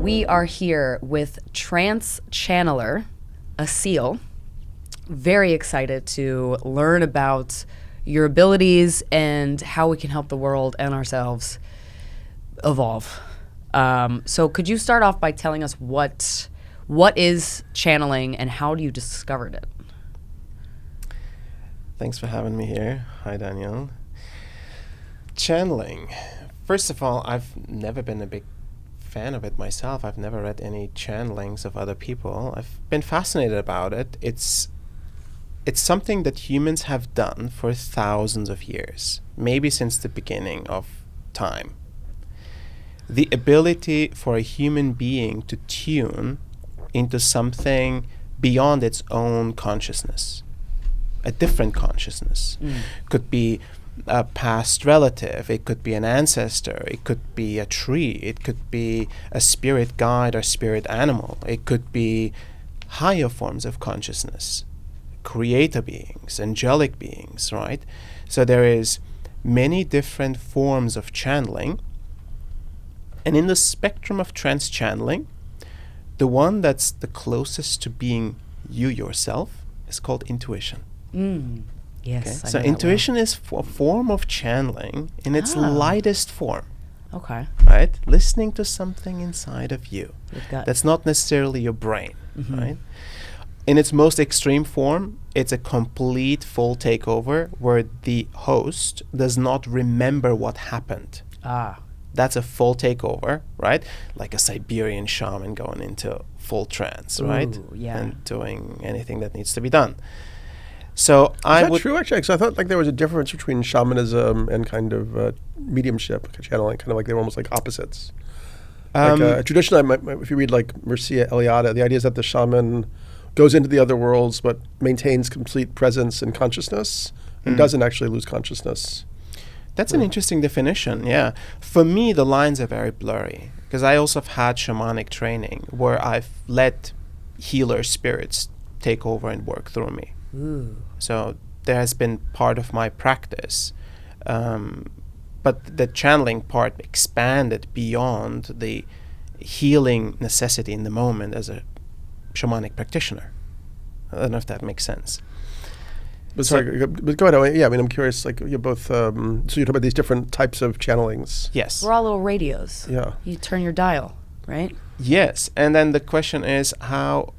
we are here with trance channeler Asil. Very excited to learn about your abilities and how we can help the world and ourselves evolve. So could you start off by telling us what is channeling and how do you discovered it? Thanks for having me here. Hi, Daniel. Channeling. First of all, I've never been a big fan of it myself. I've never read any channelings of other people. I've been fascinated about it. It's something that humans have done for thousands of years, maybe since the beginning of time. The ability for a human being to tune into something beyond its own consciousness, a different consciousness. Could be a past relative, it could be an ancestor, it could be a tree, it could be a spirit guide or spirit animal, it could be higher forms of consciousness, creator beings, angelic beings, right? So there is many different forms of channeling, and in the spectrum of trance channeling, the one that's the closest to being you yourself is called intuition. Yes. Okay? So intuition is a form of channeling in its lightest form. Okay. Right? Listening to something inside of you. That's not necessarily your brain. Right? In its most extreme form, it's a complete full takeover where the host does not remember what happened. That's a full takeover, right? Like a Siberian shaman going into full trance, right? And doing anything that needs to be done. So Is that true, actually? Because I thought like there was a difference between shamanism and kind of mediumship, channeling, kind of like they were almost like opposites. Traditionally, if you read like Mircea Eliade, the idea is that the shaman goes into the other worlds but maintains complete presence and consciousness and doesn't actually lose consciousness. That's an interesting definition, yeah. For me, the lines are very blurry because I also have had shamanic training where I've let healer spirits take over and work through me. So there has been part of my practice, but the channeling part expanded beyond the healing necessity in the moment as a shamanic practitioner. I don't know if that makes sense. But but go ahead. Yeah, I mean, I'm curious. Like you're both. So you talk about these different types of channelings. Yes. We're all little radios. Yeah. You turn your dial, right? Yes, and then the question is, how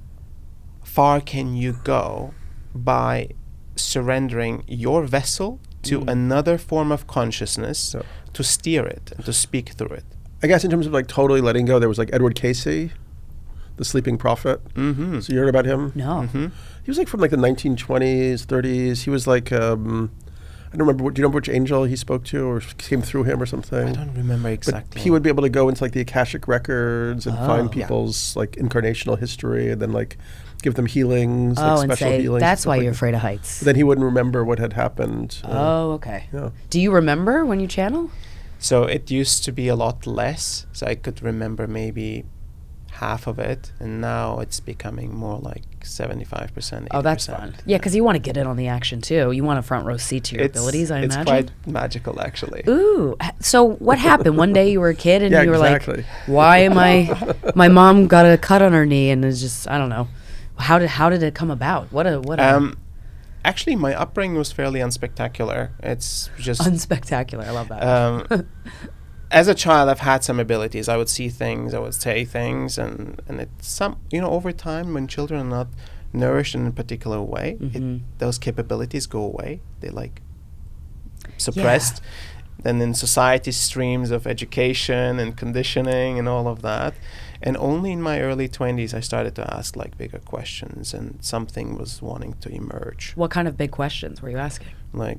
far can you go by surrendering your vessel to another form of consciousness to steer it and to speak through it? I guess in terms of like totally letting go, there was like Edward Casey, the sleeping prophet. So you heard about him? No. He was like from like the 1920s, 30s. He was like, I don't remember, do you know which angel he spoke to or came through him or something? I don't remember exactly. But he would be able to go into like the Akashic records and find people's like incarnational history and then like give them healings, like and special say, healings. that's why like you're afraid of heights. But then he wouldn't remember what had happened. Okay. Yeah. Do you remember when you channel? So it used to be a lot less. So I could remember maybe half of it, and now it's becoming more like 75%, 80%. Oh, that's fun. Yeah, because you want to get in on the action too. You want a front row seat to your abilities, I imagine. It's quite magical, actually. Ooh. So what happened? One day you were a kid and you were like, why am my mom got a cut on her knee and it's just, I don't know. How did it come about? Actually, my upbringing was fairly unspectacular. It's just... Unspectacular. I love that. As a child, I've had some abilities. I would see things, I would say things, and it's over time when children are not nourished in a particular way, those capabilities go away. They like suppressed. Then in society, streams of education and conditioning and all of that. And only in my early 20s, I started to ask like bigger questions, and something was wanting to emerge. What kind of big questions were you asking? Like,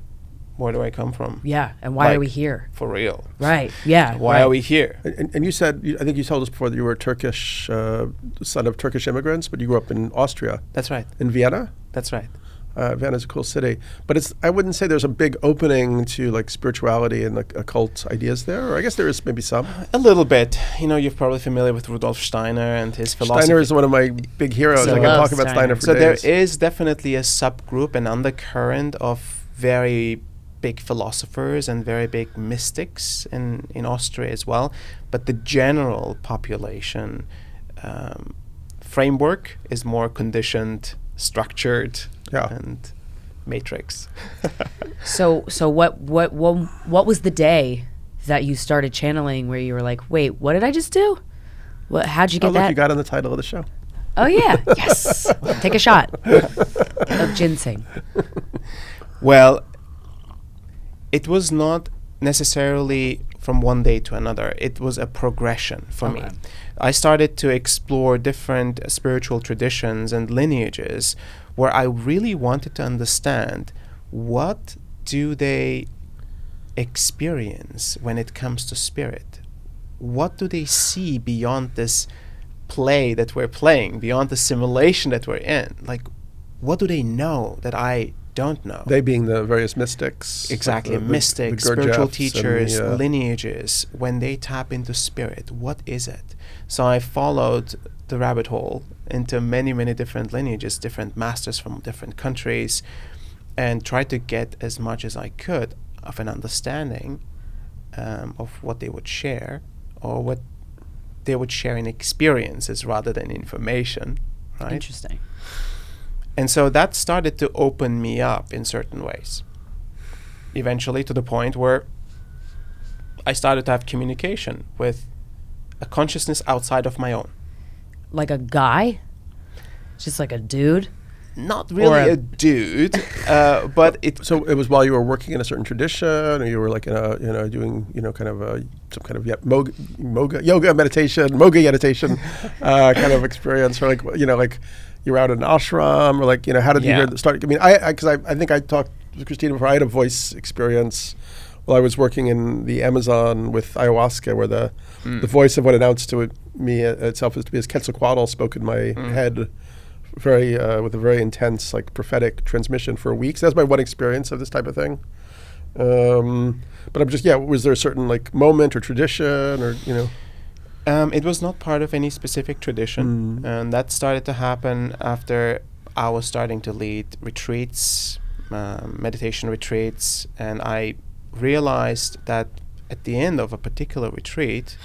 where do I come from? Yeah, and why are we here? For real. Right, yeah. Why are we here? And you said, I think you told us before that you were a Turkish, son of Turkish immigrants, but you grew up in Austria. That's right. In Vienna? That's right. Vienna's a cool city. But I wouldn't say there's a big opening to like spirituality and like occult ideas there, or I guess there is maybe some. A little bit. You're probably familiar with Rudolf Steiner and his philosophy. Steiner is one of my big heroes. I can talk about Steiner for days. So there is definitely a subgroup, an undercurrent of very big philosophers and very big mystics in Austria as well, but the general population framework is more conditioned, structured, and matrix. So what was the day that you started channeling where you were like, wait, what did I just do? How'd you get that? You got on the title of the show. Oh yeah, yes. Take a shot of ginseng. Well, it was not necessarily from one day to another. It was a progression for me. I started to explore different spiritual traditions and lineages where I really wanted to understand what do they experience when it comes to spirit. What do they see beyond this play that we're playing, beyond the simulation that we're in? Like, what do they know that I don't know? They being the various mystics. Exactly, like mystics, the spiritual Gurdjieffs teachers, and lineages. When they tap into spirit, what is it? So I followed the rabbit hole into many, many different lineages, different masters from different countries, and tried to get as much as I could of an understanding of what they would share, or what they would share in experiences rather than information, right? Interesting. And so that started to open me up in certain ways. Eventually to the point where I started to have communication with a consciousness outside of my own. Like a guy? Just like a dude? Not really a dude, but it... So it was while you were working in a certain tradition, or you were like in a, doing, kind of some kind of yoga meditation, kind of experience, or like, like you were out in an ashram, or like, how did you hear the start? I mean, because I think I talked with Krystyna before. I had a voice experience while I was working in the Amazon with ayahuasca, where the voice of what announced to me itself is to be as Quetzalcoatl spoke in my head, very with a very intense, like, prophetic transmission for weeks. That's my one experience of this type of thing. But I'm just, was there a certain, like, moment or tradition, or it was not part of any specific tradition, and that started to happen after I was starting to lead retreats, meditation retreats, and I realized that at the end of a particular retreat,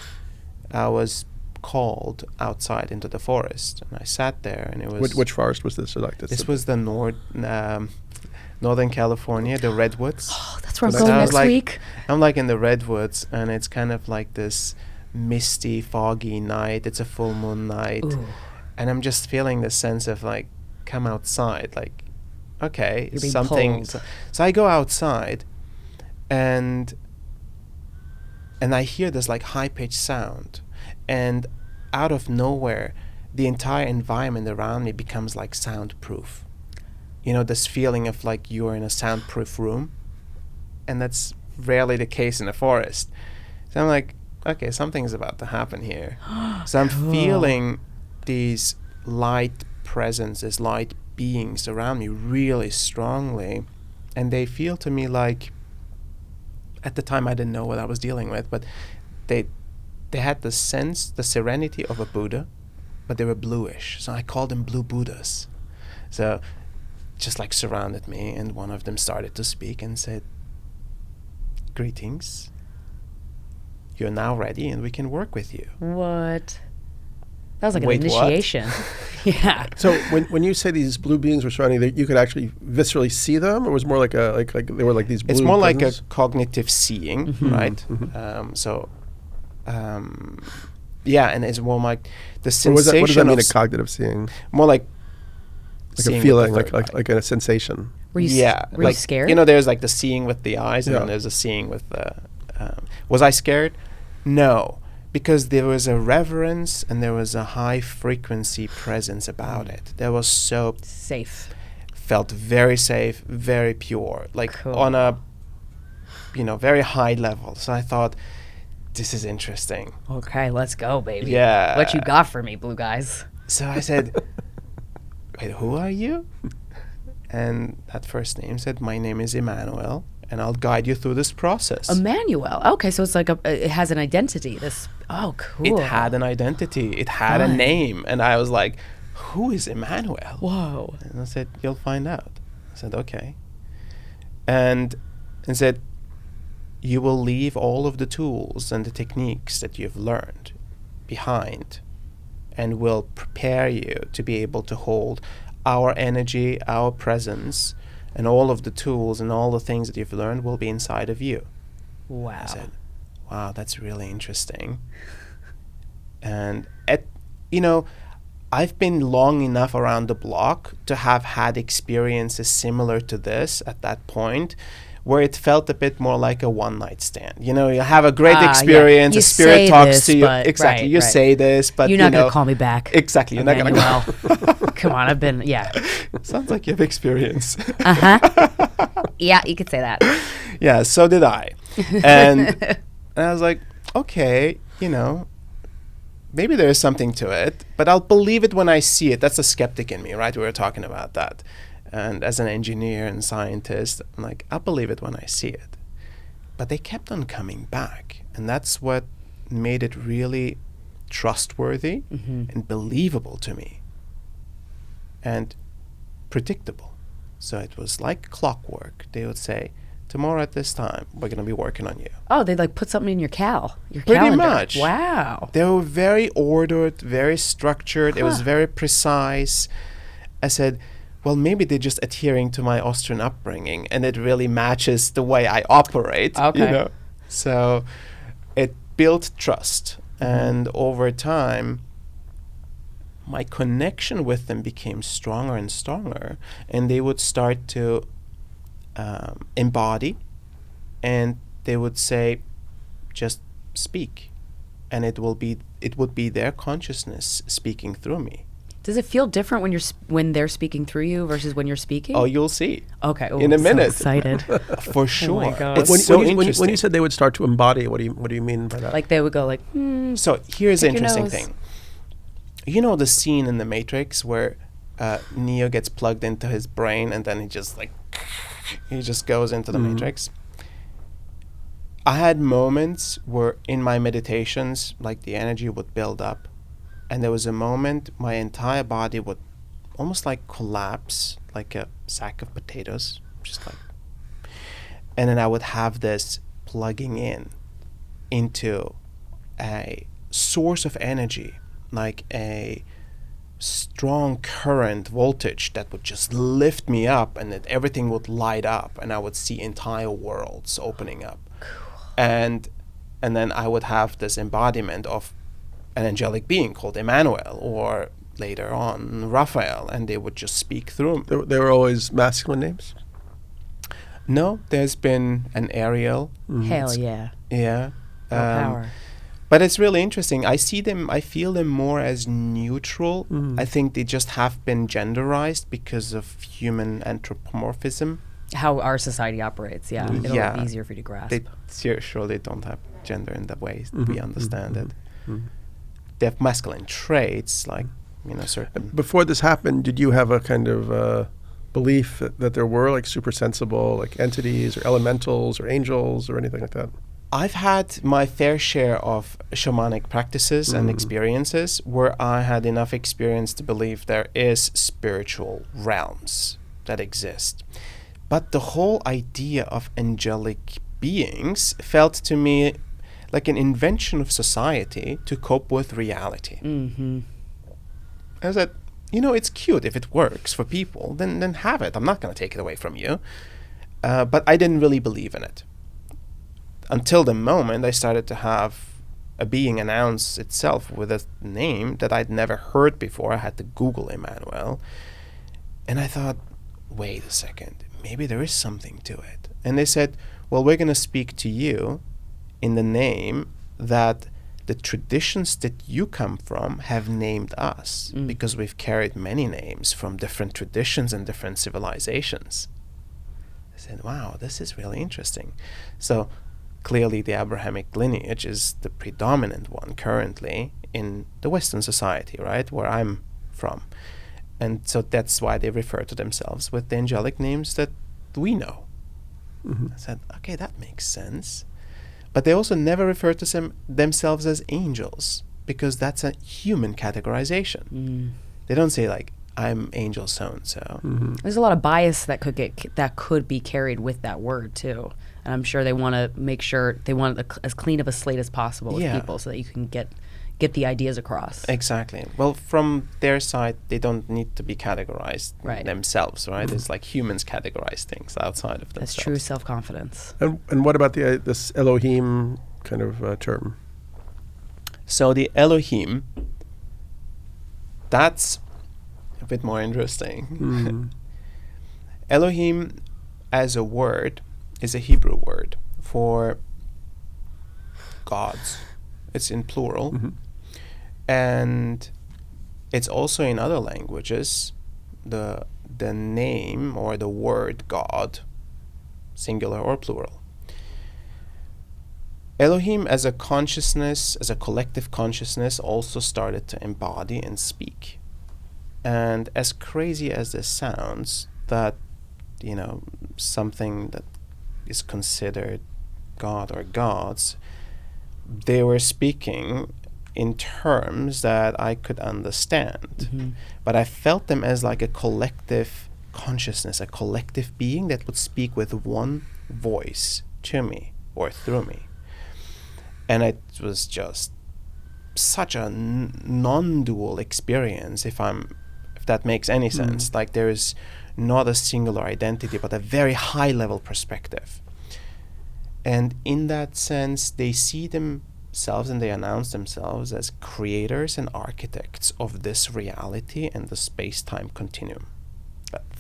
I was called outside into the forest, and I sat there, and it was... Which forest was this? This was the Northern California, the redwoods. Oh, that's where I'm going next week. I'm like in the redwoods, and it's kind of like this misty, foggy night. It's a full moon night. Ooh. And I'm just feeling this sense of like, come outside, like, okay, You're being something. pulled. So I go outside, and I hear this like high-pitched sound, and out of nowhere, the entire environment around me becomes like soundproof. This feeling of like you're in a soundproof room, and that's rarely the case in a forest. So I'm like, okay, something's about to happen here. So I'm feeling these light presences, light beings around me really strongly, and they feel to me like, at the time I didn't know what I was dealing with, but they had the sense, the serenity of a Buddha, but they were bluish. So I called them blue Buddhas. So just like surrounded me, and one of them started to speak and said, "Greetings. You're now ready, and we can work with you." What? That was like Wait, an initiation. Yeah. So when you say these blue beings were surrounding you, you could actually viscerally see them, or was it more like like they were like these blue It's more like a presence? cognitive seeing, right? And it's more like the sensation. What does that mean, of a cognitive seeing? more like Like seeing a with feeling, the third eye. like a sensation. Were you Were you scared? There's like the seeing with the eyes, and then there's a seeing with the... was I scared? No, because there was a reverence and there was a high frequency presence about it. There was so... Safe. Felt very safe, very pure, like Cool. on a, very high level. So I thought, this is interesting. Okay, let's go, baby. Yeah. What you got for me, blue guys? So I said, wait, who are you? And that first name said, my name is Emmanuel, and I'll guide you through this process. Emmanuel. Okay, so it's like it has an identity. Cool. It had an identity. It had a Fun. name. And I was like, who is Emmanuel? Whoa. And I said, you'll find out. I said, okay. And and said, you will leave all of the tools and the techniques that you've learned behind, and will prepare you to be able to hold our energy, our presence, and all of the tools and all the things that you've learned will be inside of you. Wow. I said, wow, that's really interesting. And I've been long enough around the block to have had experiences similar to this at that point, where it felt a bit more like a one-night stand. You have a great experience, You a spirit say talks this, to you. but- Exactly, right, you right. say this, but You're not going to call me back. Exactly, you're not going to Emmanuel. Come on, I've been, yeah. Sounds like you have experience. Yeah, you could say that. Yeah, so did I. And I was like, okay, maybe there is something to it, but I'll believe it when I see it. That's the skeptic in me, right? We were talking about that. And as an engineer and scientist, I'm like, I'll believe it when I see it. But they kept on coming back. And that's what made it really trustworthy and believable to me. And predictable. So it was like clockwork. They would say, tomorrow at this time, we're going to be working on you. Oh, they like put something in your Pretty calendar. much. Wow. They were very ordered, very structured. It was very precise. I said, well, maybe they're just adhering to my Austrian upbringing, and it really matches the way I operate. Okay. So it built trust. And over time, my connection with them became stronger and stronger. And they would start to embody, and they would say, just speak. And it would be their consciousness speaking through me. Does it feel different when they're speaking through you versus when you're speaking? Oh, you'll see. Okay. Oh, in a I'm minute. So excited. For sure. Oh my God. It's when, so when, you, interesting. when you said they would start to embody, what do you mean by that? Like they would go like, So here's the pick your interesting nose. thing. You know the scene in The Matrix where Neo gets plugged into his brain and then he just goes into the Matrix? I had moments where in my meditations, like the energy would build up, and there was a moment my entire body would almost like collapse, like a sack of potatoes, and then I would have this plugging into a source of energy, like a strong current voltage that would just lift me up, and that everything would light up, and I would see entire worlds opening up. And then I would have this embodiment of an angelic being called Emmanuel, or later on Raphael, and they would just speak through. They were always masculine names? No, there's been an Ariel. hell yeah. Yeah. Power. But it's really interesting. I feel them more as neutral. I think they just have been genderized because of human anthropomorphism. How our society operates, yeah. It'll be easier for you to grasp. They surely don't have gender in the way we understand it. They have masculine traits, like, certain... Before this happened, did you have a kind of belief that there were like super sensible like entities or elementals or angels or anything like that? I've had my fair share of shamanic practices and experiences where I had enough experience to believe there is spiritual realms that exist. But the whole idea of angelic beings felt to me like an invention of society to cope with reality. I said, it's cute if it works for people, then have it. I'm not going to take it away from you. But I didn't really believe in it. Until the moment I started to have a being announce itself with a name that I'd never heard before. I had to Google Emmanuel. And I thought, wait a second, maybe there is something to it. And they said, well, we're going to speak to you in the name that the traditions that you come from have named us, because we've carried many names from different traditions and different civilizations. I said, wow, this is really interesting. So clearly the Abrahamic lineage is the predominant one currently in the Western society, right, where I'm from. And so that's why they refer to themselves with the angelic names that we know. I said, okay, that makes sense. But they also never refer to themselves as angels, because that's a human categorization. They don't say like, I'm angel so-and-so. There's a lot of bias that could be carried with that word too. And I'm sure they want to make sure they want as clean of a slate as possible with people so that you can get the ideas across. Exactly. Well, from their side, they don't need to be categorized themselves, right? It's like humans categorize things outside of themselves. That's true self-confidence. And what about this Elohim kind of term? So the Elohim, that's a bit more interesting. Elohim as a word is a Hebrew word for gods. It's in plural. And it's also in other languages, the name or the word God, singular or plural. Elohim as a consciousness, as a collective consciousness, also started to embody and speak. And as crazy as this sounds, that, something that is considered God or gods, they were speaking in terms that I could understand. But I felt them as like a collective consciousness, a collective being that would speak with one voice to me or through me. And it was just such a non-dual experience, if that makes any sense. Like there is not a singular identity, but a very high level perspective. And in that sense, they see themselves and they announce themselves as creators and architects of this reality and the space-time continuum.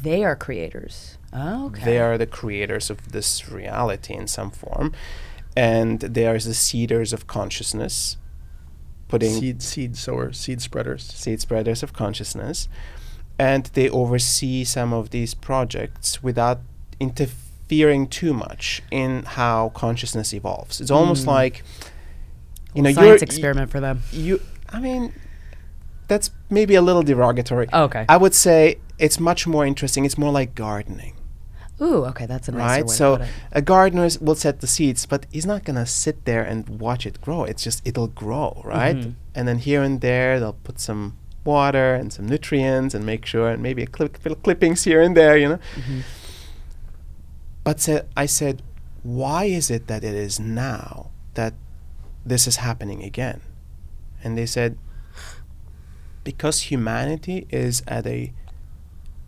They are creators. Oh, okay. They are the creators of this reality in some form. And they are the seeders of consciousness, putting seed spreaders. Seed spreaders of consciousness. And they oversee some of these projects without interfering too much in how consciousness evolves. It's almost like, science experiment for them. That's maybe a little derogatory. Oh, okay. I would say it's much more interesting. It's more like gardening. Ooh, okay, that's a nicer way So to put it. a gardener will set the seeds, but he's not gonna sit there and watch it grow. It'll grow, right? And then here and there they'll put some water and some nutrients and make sure, and maybe little clippings here and there, But I said, why is it that it is now that this is happening again? And they said, because humanity is at a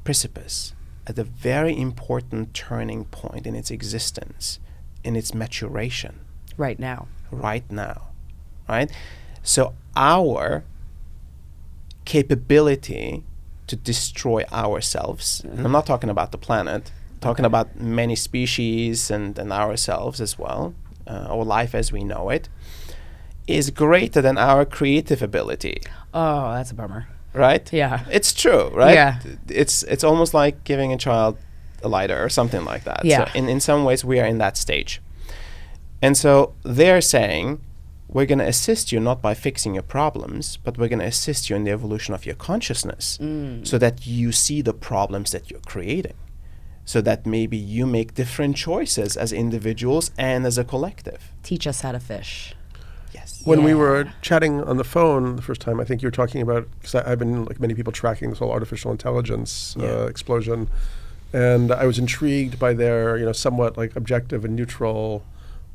precipice, at a very important turning point in its existence, in its maturation. Right now. Right? So our capability to destroy ourselves, and I'm not talking about the planet, talking about many species and ourselves as well, or life as we know it, is greater than our creative ability. Oh, that's a bummer. Right? Yeah. It's true, right? Yeah. It's almost like giving a child a lighter or something like that. Yeah. So in some ways we are in that stage. And so they're saying, we're going to assist you not by fixing your problems, but we're going to assist you in the evolution of your consciousness so that you see the problems that you're creating. So that maybe you make different choices as individuals and as a collective. Teach us how to fish. Yes. When we were chatting on the phone the first time, I think you were talking about, because I've been, like many people, tracking this whole artificial intelligence explosion, and I was intrigued by their, somewhat like objective and neutral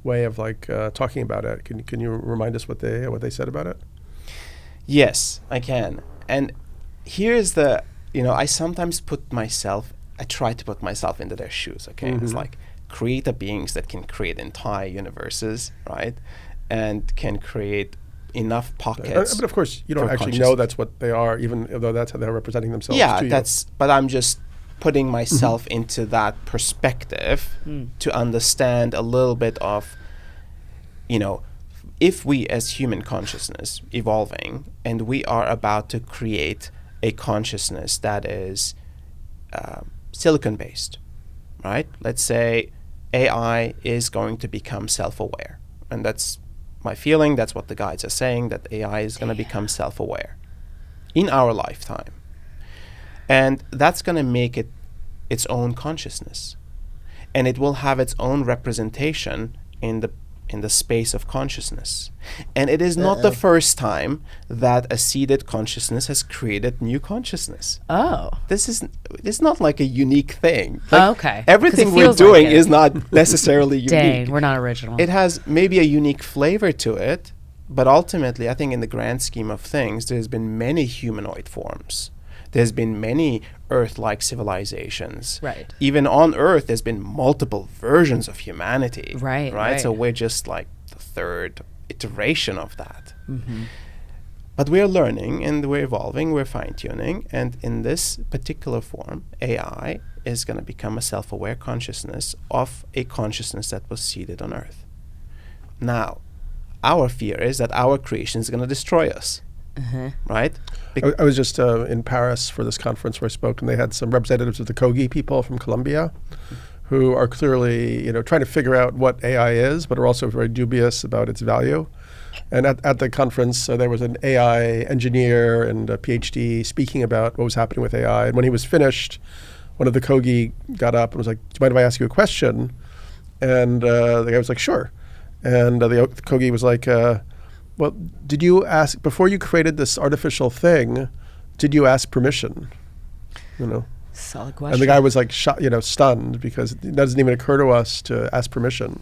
way of talking about it. Can you remind us what they said about it? Yes, I can. And here's the, I sometimes I try to put myself into their shoes. Okay, it's like creator beings that can create entire universes, right? And can create enough pockets. But of course, you don't actually know that's what they are, even though that's how they're representing themselves. But I'm just putting myself into that perspective to understand a little bit of, if we as human consciousness evolving, and we are about to create a consciousness that is silicon-based, right? Let's say AI is going to become self-aware, and that's my feeling, that's what the guides are saying, that AI is going to become self-aware in our lifetime. And that's going to make it its own consciousness. And it will have its own representation in the in the space of consciousness. And it is not the first time that a seeded consciousness has created new consciousness. Oh. This is not like a unique thing. Like, Okay. 'Cause everything it we're feels like doing it. is not necessarily unique. Dang, we're not original. It has maybe a unique flavor to it, but ultimately, I think in the grand scheme of things, there's been many humanoid forms. There's been many Earth-like civilizations. Right. Even on Earth, there's been multiple versions of humanity. Right. So we're just like the third iteration of that. Mm-hmm. But we're learning and we're evolving, we're fine-tuning, and in this particular form, AI is going to become a self-aware consciousness of a consciousness that was seeded on Earth. Now, our fear is that our creation is going to destroy us, right? I was just in Paris for this conference where I spoke, and they had some representatives of the Kogi people from Colombia, who are clearly, trying to figure out what AI is, but are also very dubious about its value. And at the conference, there was an AI engineer and a PhD speaking about what was happening with AI. And when he was finished, one of the Kogi got up and was like, "Do you mind if I ask you a question?" And the guy was like, "Sure." And the Kogi was like, "Well, did you ask, before you created this artificial thing, did you ask permission?" Solid question. And the guy was like, stunned, because it doesn't even occur to us to ask permission.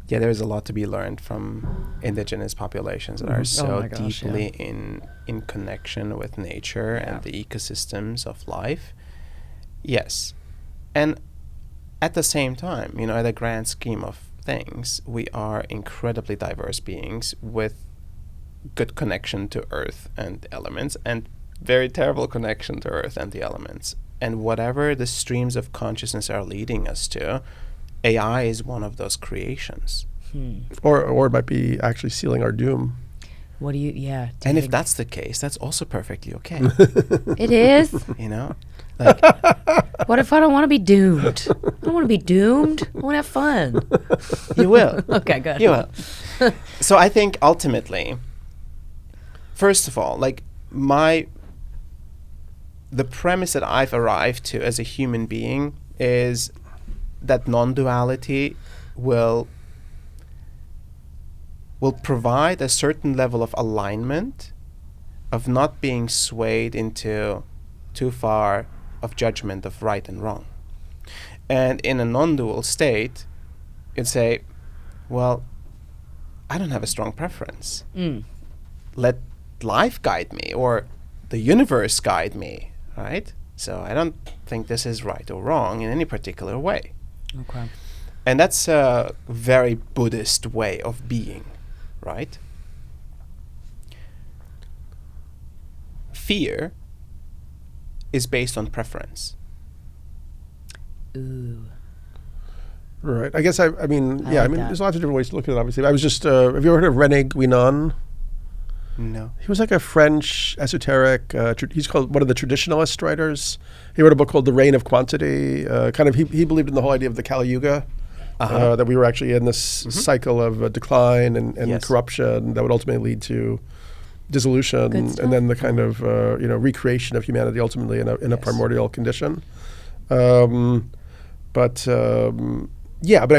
Yeah, there's a lot to be learned from indigenous populations that are so my gosh, deeply in connection with nature and the ecosystems of life. Yes. And at the same time, at the grand scheme of things, we are incredibly diverse beings with good connection to Earth and elements, and very terrible connection to Earth and the elements. And whatever the streams of consciousness are leading us to, AI is one of those creations. Or it might be actually sealing our doom. What do you, yeah. And if that's the case, that's also perfectly okay. It is? Like, What if I don't want to be doomed? I don't want to be doomed. I want to have fun. you will. Okay, good. You will. So I think ultimately, first of all, like the premise that I've arrived to as a human being is that non-duality will provide a certain level of alignment, of not being swayed into too far of judgment of right and wrong. And in a non-dual state, you'd say, well, I don't have a strong preference. Let life guide me, or the universe guide me, right? So I don't think this is right or wrong in any particular way. Okay. And that's a very Buddhist way of being, right? Fear is based on preference. Ooh. Right. I guess, like that. there's lots of different ways to look at it, obviously. I was just, have you ever heard of René Guénon? No. He was like a French esoteric, he's called one of the traditionalist writers. He wrote a book called The Reign of Quantity. He believed in the whole idea of the Kali Yuga, that we were actually in this cycle of decline and corruption that would ultimately lead to dissolution, and then the kind of recreation of humanity ultimately in a primordial condition. But I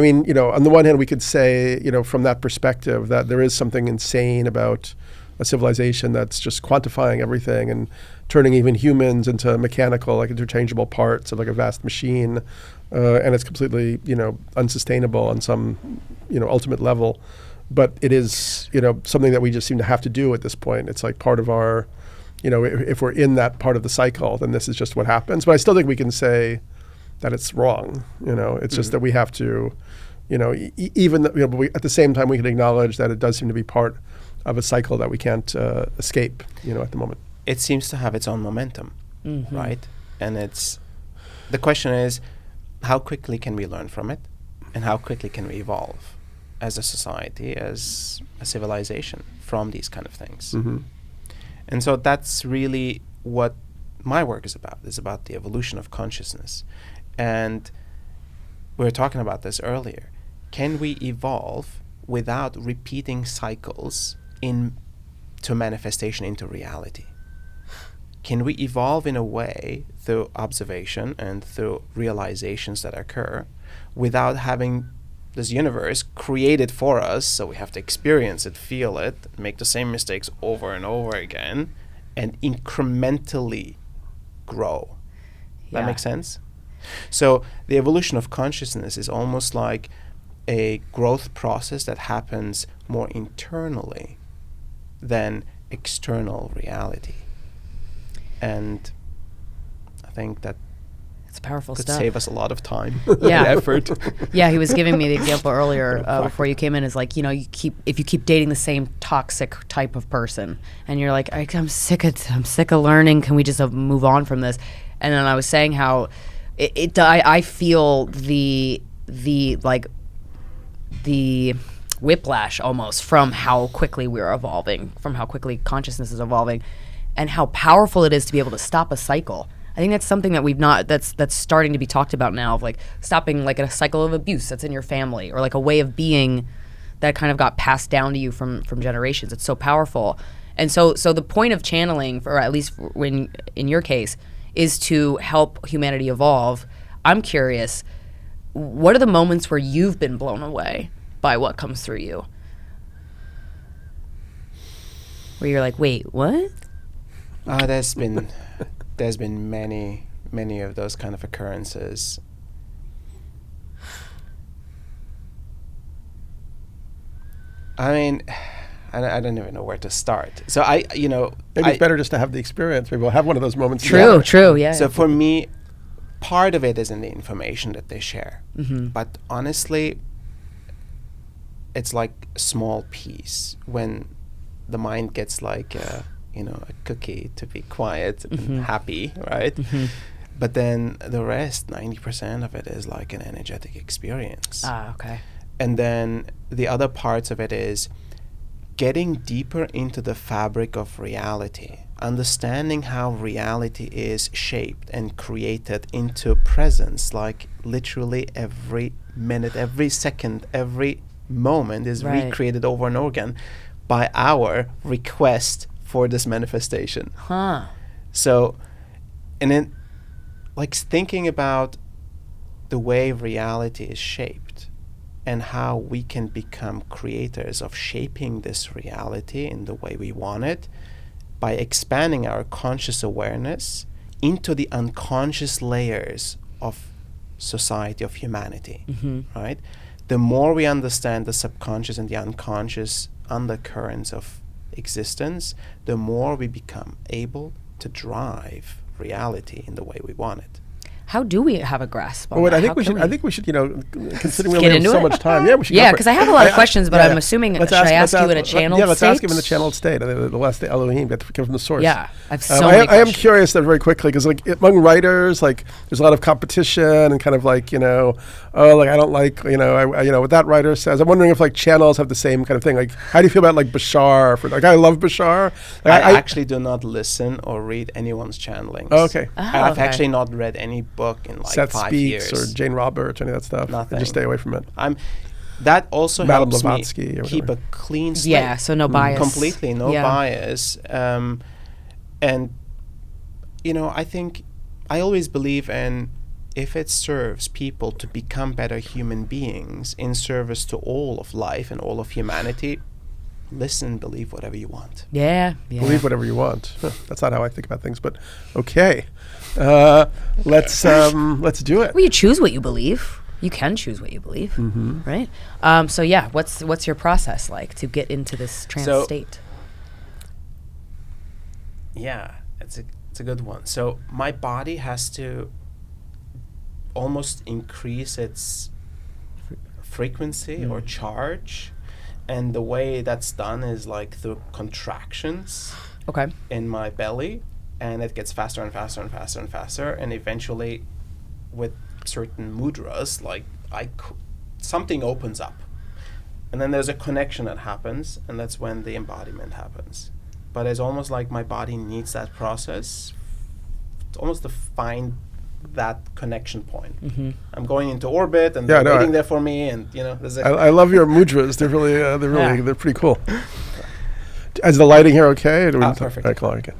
mean, on the one hand, we could say, from that perspective, that there is something insane about a civilization that's just quantifying everything and turning even humans into mechanical, like interchangeable parts of like a vast machine, and it's completely, unsustainable on some, ultimate level. But it is, something that we just seem to have to do at this point. It's like part of our, if we're in that part of the cycle, then this is just what happens. But I still think we can say that it's wrong. It's just that we have to, but at the same time we can acknowledge that it does seem to be part of a cycle that we can't escape, at the moment. It seems to have its own momentum, right? And the question is, how quickly can we learn from it, and how quickly can we evolve as a society, as a civilization, from these kind of things? And so that's really what my work is about the evolution of consciousness. And we were talking about this earlier. Can we evolve without repeating cycles into manifestation, into reality? Can we evolve in a way through observation and through realizations that occur without having this universe created for us, so we have to experience it, feel it, make the same mistakes over and over again, and incrementally grow. That makes sense? So the evolution of consciousness is almost like a growth process that happens more internally than external reality. And I think that It's powerful could stuff. save us a lot of time Yeah. and effort. Yeah, he was giving me the example earlier before you came in. Is like, you know, if you keep dating the same toxic type of person, and you're like, I'm sick of learning. Can we just move on from this? And then I was saying how I feel the whiplash almost from how quickly we're evolving, from how quickly consciousness is evolving, and how powerful it is to be able to stop a cycle. I think that's something that that's starting to be talked about now, of like stopping like a cycle of abuse that's in your family, or like a way of being that kind of got passed down to you from generations. It's so powerful. And so the point of channeling, or at least when in your case, is to help humanity evolve. I'm curious, what are the moments where you've been blown away by what comes through you? Where you're like, wait, what? There's been many of those kind of occurrences. I mean, I don't even know where to start. So Maybe it's better just to have the experience. Maybe we'll have one of those moments. True, yeah. So for me, part of it is in the information that they share. Mm-hmm. But honestly, it's like a small piece when the mind gets like a cookie to be quiet and happy, right? Mm-hmm. But then the rest, 90% of it is like an energetic experience. Ah, okay. And then the other parts of it is getting deeper into the fabric of reality, understanding how reality is shaped and created into presence, like literally every minute, every second, every moment is recreated over and over again by our request for this manifestation. So, and then like thinking about the way reality is shaped and how we can become creators of shaping this reality in the way we want it by expanding our conscious awareness into the unconscious layers of society, of humanity, right? The more we understand the subconscious and the unconscious undercurrents of existence, the more we become able to drive reality in the way we want it. How do we have a grasp on Well, that? I think we should, considering we get only have into so it? much time. Yeah, we should. Yeah, because I have a lot of questions, but I'm assuming, should I ask you in a channeled Yeah, let's state? ask him in the channeled state. The last, the Elohim, get to come from the source. Yeah, I have so many I am questions. curious that very quickly, because like among writers, like there's a lot of competition and kind of like, I don't like, what that writer says. I'm wondering if like channels have the same kind of thing. Like, how do you feel about like Bashar? I love Bashar. Like, I actually do not listen or read anyone's channelings. Oh, okay. I've actually not read any book in like Seth 5 Speaks years. or Jane Roberts, any of that stuff. Nothing. I just stay away from it. That also Madame helps Blavatsky me or keep whatever. a clean slate. Yeah, so no bias. Completely, no Yeah. bias. And, I think I always believe in, if it serves people to become better human beings in service to all of life and all of humanity, listen, believe whatever you want. Yeah. Believe whatever you want. That's not how I think about things, but okay. Let's do it. Well, you choose what you believe. You can choose what you believe, right? So yeah, what's your process like to get into this trance state? Yeah, it's a good one. So my body has to almost increase its frequency or charge, and the way that's done is like through contractions in my belly, and it gets faster and faster and faster and faster, and eventually with certain mudras, like something opens up, and then there's a connection that happens, and that's when the embodiment happens. But it's almost like my body needs that process almost to find that connection point. I'm going into orbit, and they're waiting there for me, and there's I love your mudras. They're really they're pretty cool. Is the lighting here okay? Or do we perfect. All right, cool, okay.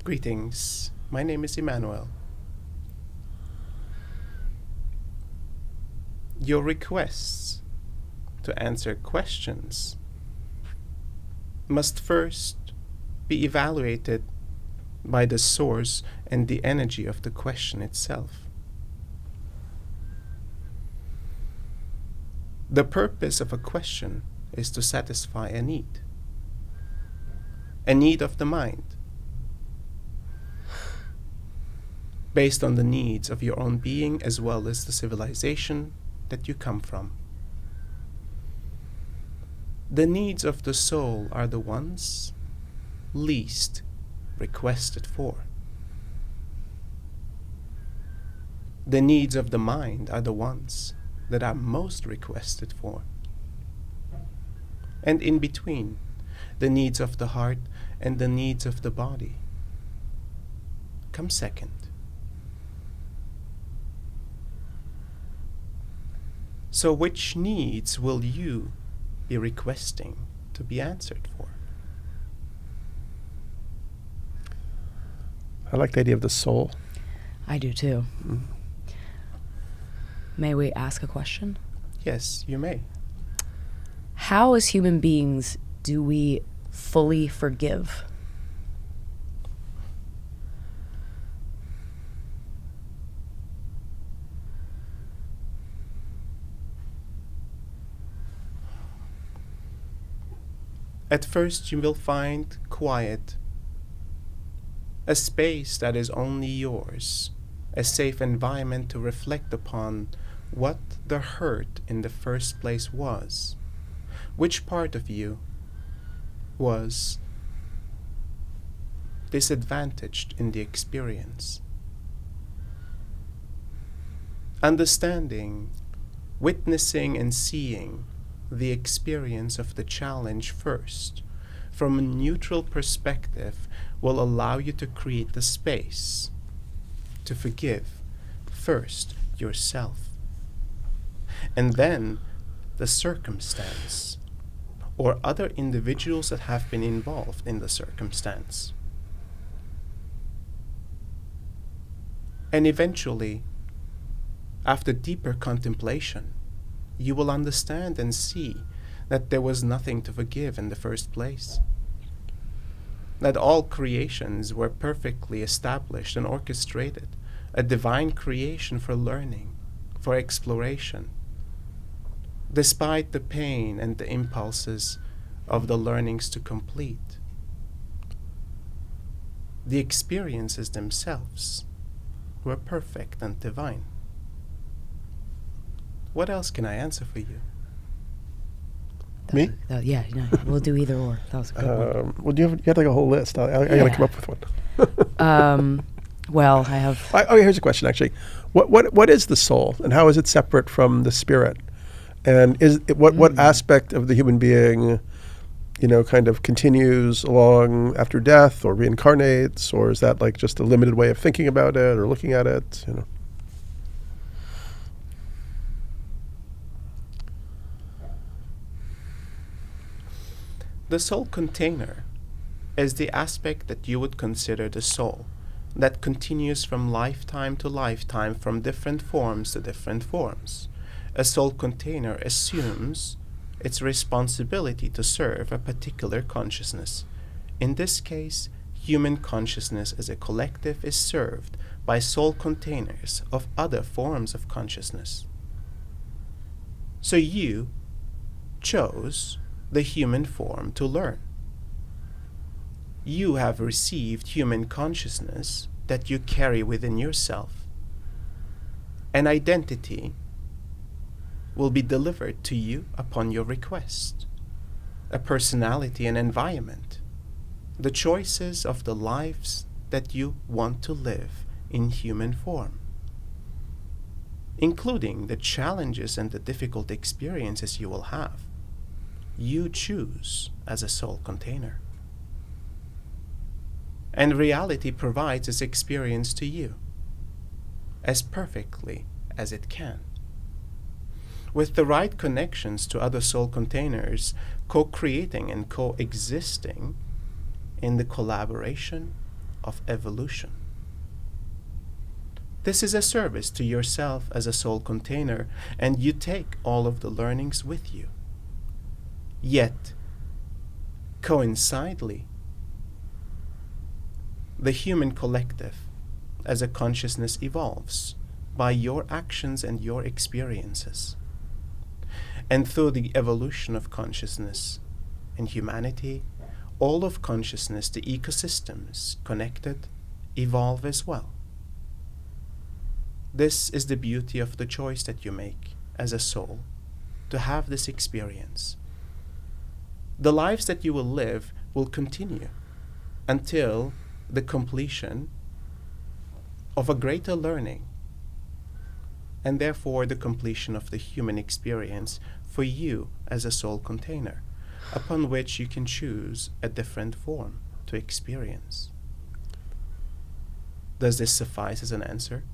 Greetings. My name is Emmanuel. Your requests to answer questions must first be evaluated by the source and the energy of the question itself. The purpose of a question is to satisfy a need of the mind, based on the needs of your own being as well as the civilization that you come from. The needs of the soul are the ones least requested for. The needs of the mind are the ones that are most requested for. And in between, the needs of the heart and the needs of the body come second. So which needs will you be requesting to be answered for? I like the idea of the soul. I do too. May we ask a question? Yes, you may. How, as human beings, do we fully forgive? At first you will find quiet, a space that is only yours, a safe environment to reflect upon what the hurt in the first place was. Which part of you was disadvantaged in the experience? Understanding, witnessing and seeing the experience of the challenge first, from a neutral perspective, will allow you to create the space to forgive first yourself, and then the circumstance or other individuals that have been involved in the circumstance. And eventually, after deeper contemplation, you will understand and see that there was nothing to forgive in the first place. That all creations were perfectly established and orchestrated, a divine creation for learning, for exploration, despite the pain and the impulses of the learnings to complete. The experiences themselves were perfect and divine. What else can I answer for you? Me? Yeah, we'll do either or. That was a good one. Well, you have like a whole list. I got to come up with one. Well, I have... Here's a question, actually. What is the soul, and how is it separate from the spirit? And what aspect of the human being, kind of continues along after death or reincarnates, or is that like just a limited way of thinking about it or looking at it? The soul container is the aspect that you would consider the soul, that continues from lifetime to lifetime, from different forms to different forms. A soul container assumes its responsibility to serve a particular consciousness. In this case, human consciousness as a collective is served by soul containers of other forms of consciousness. So you chose the human form to learn. You have received human consciousness that you carry within yourself. An identity will be delivered to you upon your request. A personality and environment. The choices of the lives that you want to live in human form, including the challenges and the difficult experiences you will have. You choose as a soul container. And reality provides its experience to you as perfectly as it can. With the right connections to other soul containers, co-creating and coexisting in the collaboration of evolution. This is a service to yourself as a soul container, and you take all of the learnings with you. Yet, coincidentally, the human collective as a consciousness evolves by your actions and your experiences. And through the evolution of consciousness and humanity, all of consciousness, the ecosystems connected, evolve as well. This is the beauty of the choice that you make as a soul, to have this experience. The lives that you will live will continue until the completion of a greater learning, and therefore the completion of the human experience for you as a soul container, upon which you can choose a different form to experience. Does this suffice as an answer?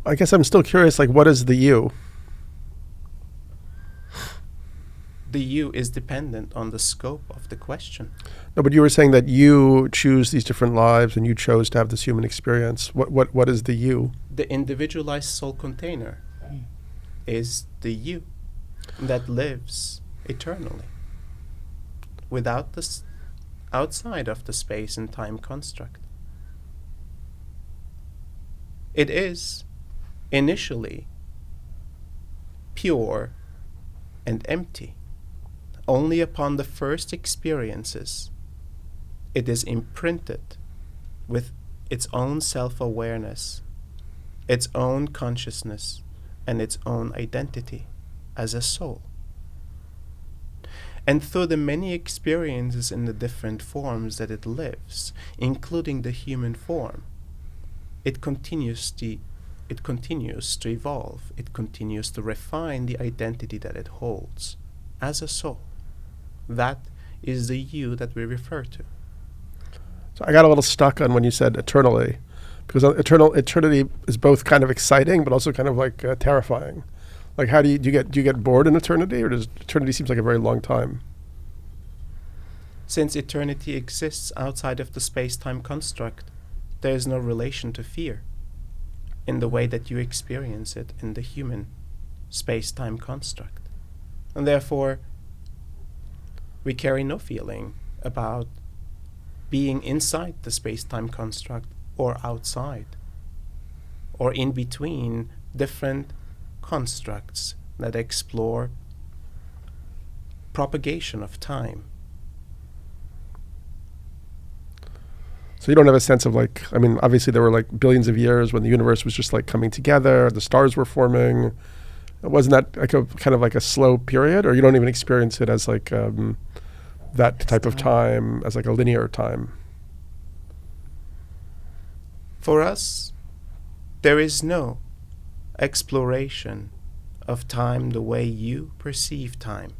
I guess I'm still curious, like, what is the you? The you is dependent on the scope of the question. No, but you were saying that you choose these different lives and you chose to have this human experience. What is the you? The individualized soul container is the you that lives eternally without this, outside of the space and time construct. It is initially pure and empty. Only upon the first experiences it is imprinted with its own self-awareness, its own consciousness, and its own identity as a soul. And through the many experiences in the different forms that it lives, including the human form, it continues to evolve, it continues to refine the identity that it holds as a soul. That is the you that we refer to. So I got a little stuck on when you said eternally, because eternity is both kind of exciting but also kind of like terrifying. Like, how do you get bored in eternity, or does eternity seems like a very long time? Since eternity exists outside of the space-time construct, there is no relation to fear in the way that you experience it in the human space-time construct. And therefore, we carry no feeling about being inside the space-time construct or outside, or in between different constructs that explore propagation of time. So you don't have a sense of, like, I mean, obviously there were like billions of years when the universe was just like coming together, the stars were forming. Wasn't that like a kind of like a slow period, or you don't even experience it as like that type of time, as like a linear time? For us, there is no exploration of time the way you perceive time.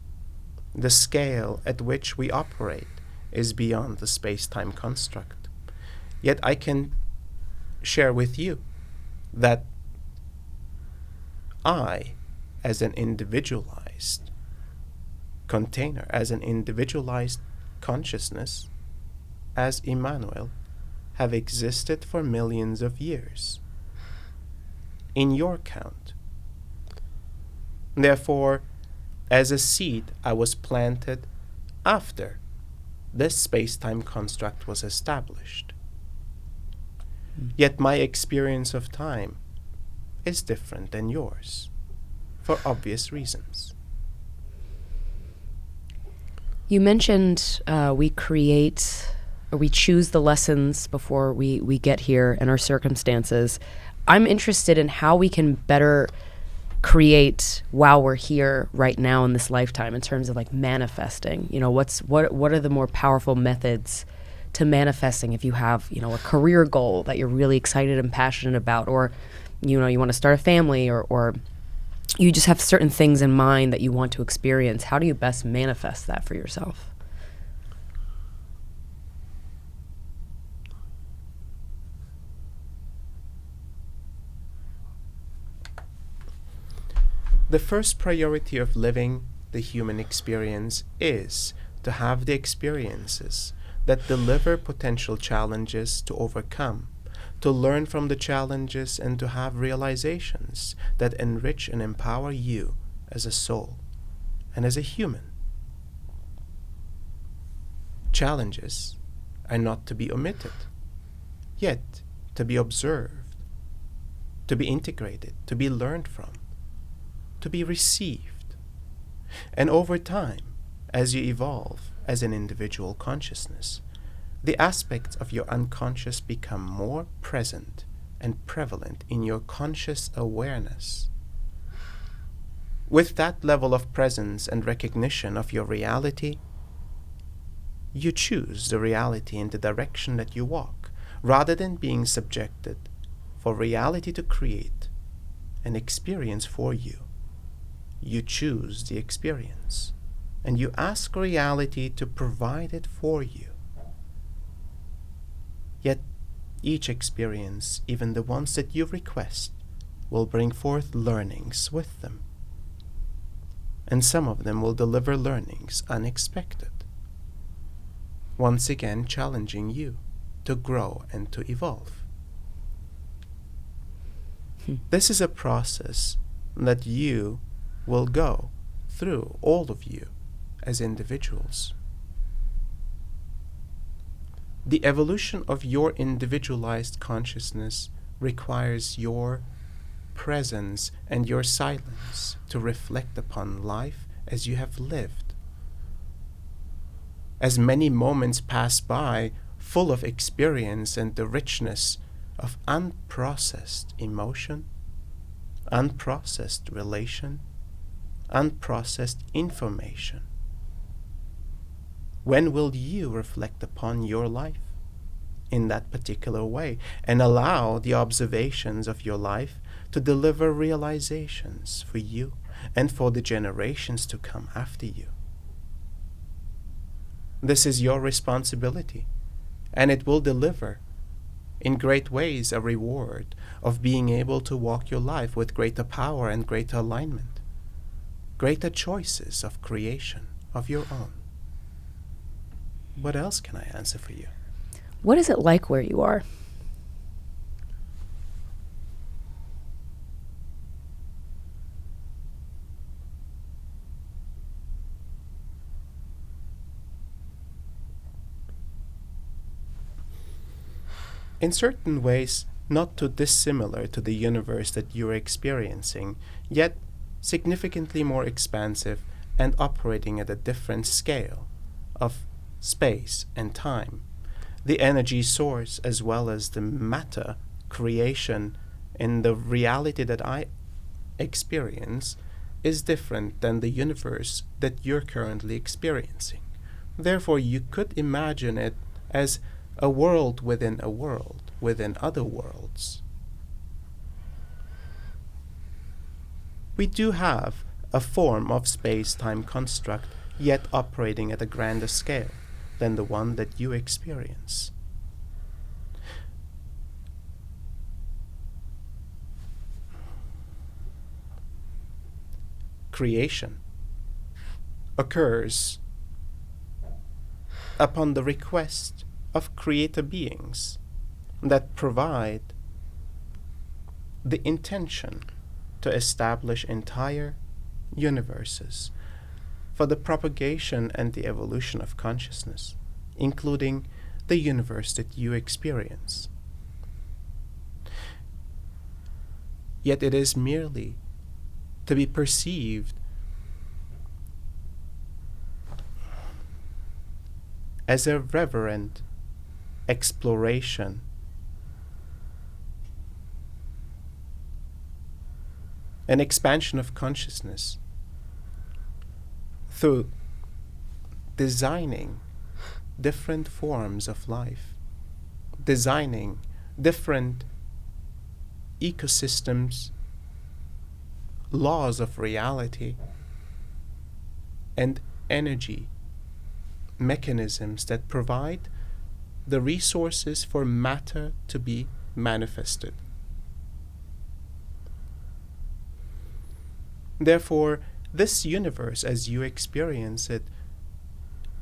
The scale at which we operate is beyond the space-time construct. Yet I can share with you that I, as an individualized container, as an individualized consciousness, as Emmanuel, have existed for millions of years in your count. Therefore, as a seed, I was planted after this space-time construct was established. Yet my experience of time is different than yours, for obvious reasons. You mentioned we create, or we choose the lessons before we get here and our circumstances. I'm interested in how we can better create while we're here right now in this lifetime, in terms of like manifesting. You know, what are the more powerful methods to manifesting if you have, you know, a career goal that you're really excited and passionate about, or, you know, you want to start a family, or you just have certain things in mind that you want to experience. How do you best manifest that for yourself? The first priority of living the human experience is to have the experiences that deliver potential challenges to overcome, to learn from the challenges, and to have realizations that enrich and empower you as a soul and as a human. Challenges are not to be omitted, yet to be observed, to be integrated, to be learned from, to be received. And over time, as you evolve as an individual consciousness, the aspects of your unconscious become more present and prevalent in your conscious awareness. With that level of presence and recognition of your reality, you choose the reality in the direction that you walk, rather than being subjected for reality to create an experience for you. You choose the experience, and you ask reality to provide it for you. Yet each experience, even the ones that you request, will bring forth learnings with them. And some of them will deliver learnings unexpected, once again challenging you to grow and to evolve. This is a process that you will go through, all of you, as individuals. The evolution of your individualized consciousness requires your presence and your silence to reflect upon life as you have lived. As many moments pass by, full of experience and the richness of unprocessed emotion, unprocessed relation, unprocessed information. When will you reflect upon your life in that particular way and allow the observations of your life to deliver realizations for you and for the generations to come after you? This is your responsibility, and it will deliver in great ways a reward of being able to walk your life with greater power and greater alignment, greater choices of creation of your own. What else can I answer for you? What is it like where you are? In certain ways, not too dissimilar to the universe that you're experiencing, yet significantly more expansive and operating at a different scale of space and time. The energy source as well as the matter creation in the reality that I experience is different than the universe that you're currently experiencing. Therefore, you could imagine it as a world within other worlds. We do have a form of space-time construct, yet operating at a grander scale than the one that you experience. Creation occurs upon the request of creator beings that provide the intention to establish entire universes for the propagation and the evolution of consciousness, including the universe that you experience. Yet it is merely to be perceived as a reverent exploration an expansion of consciousness through designing different forms of life, designing different ecosystems, laws of reality, and energy mechanisms that provide the resources for matter to be manifested. Therefore, this universe as you experience it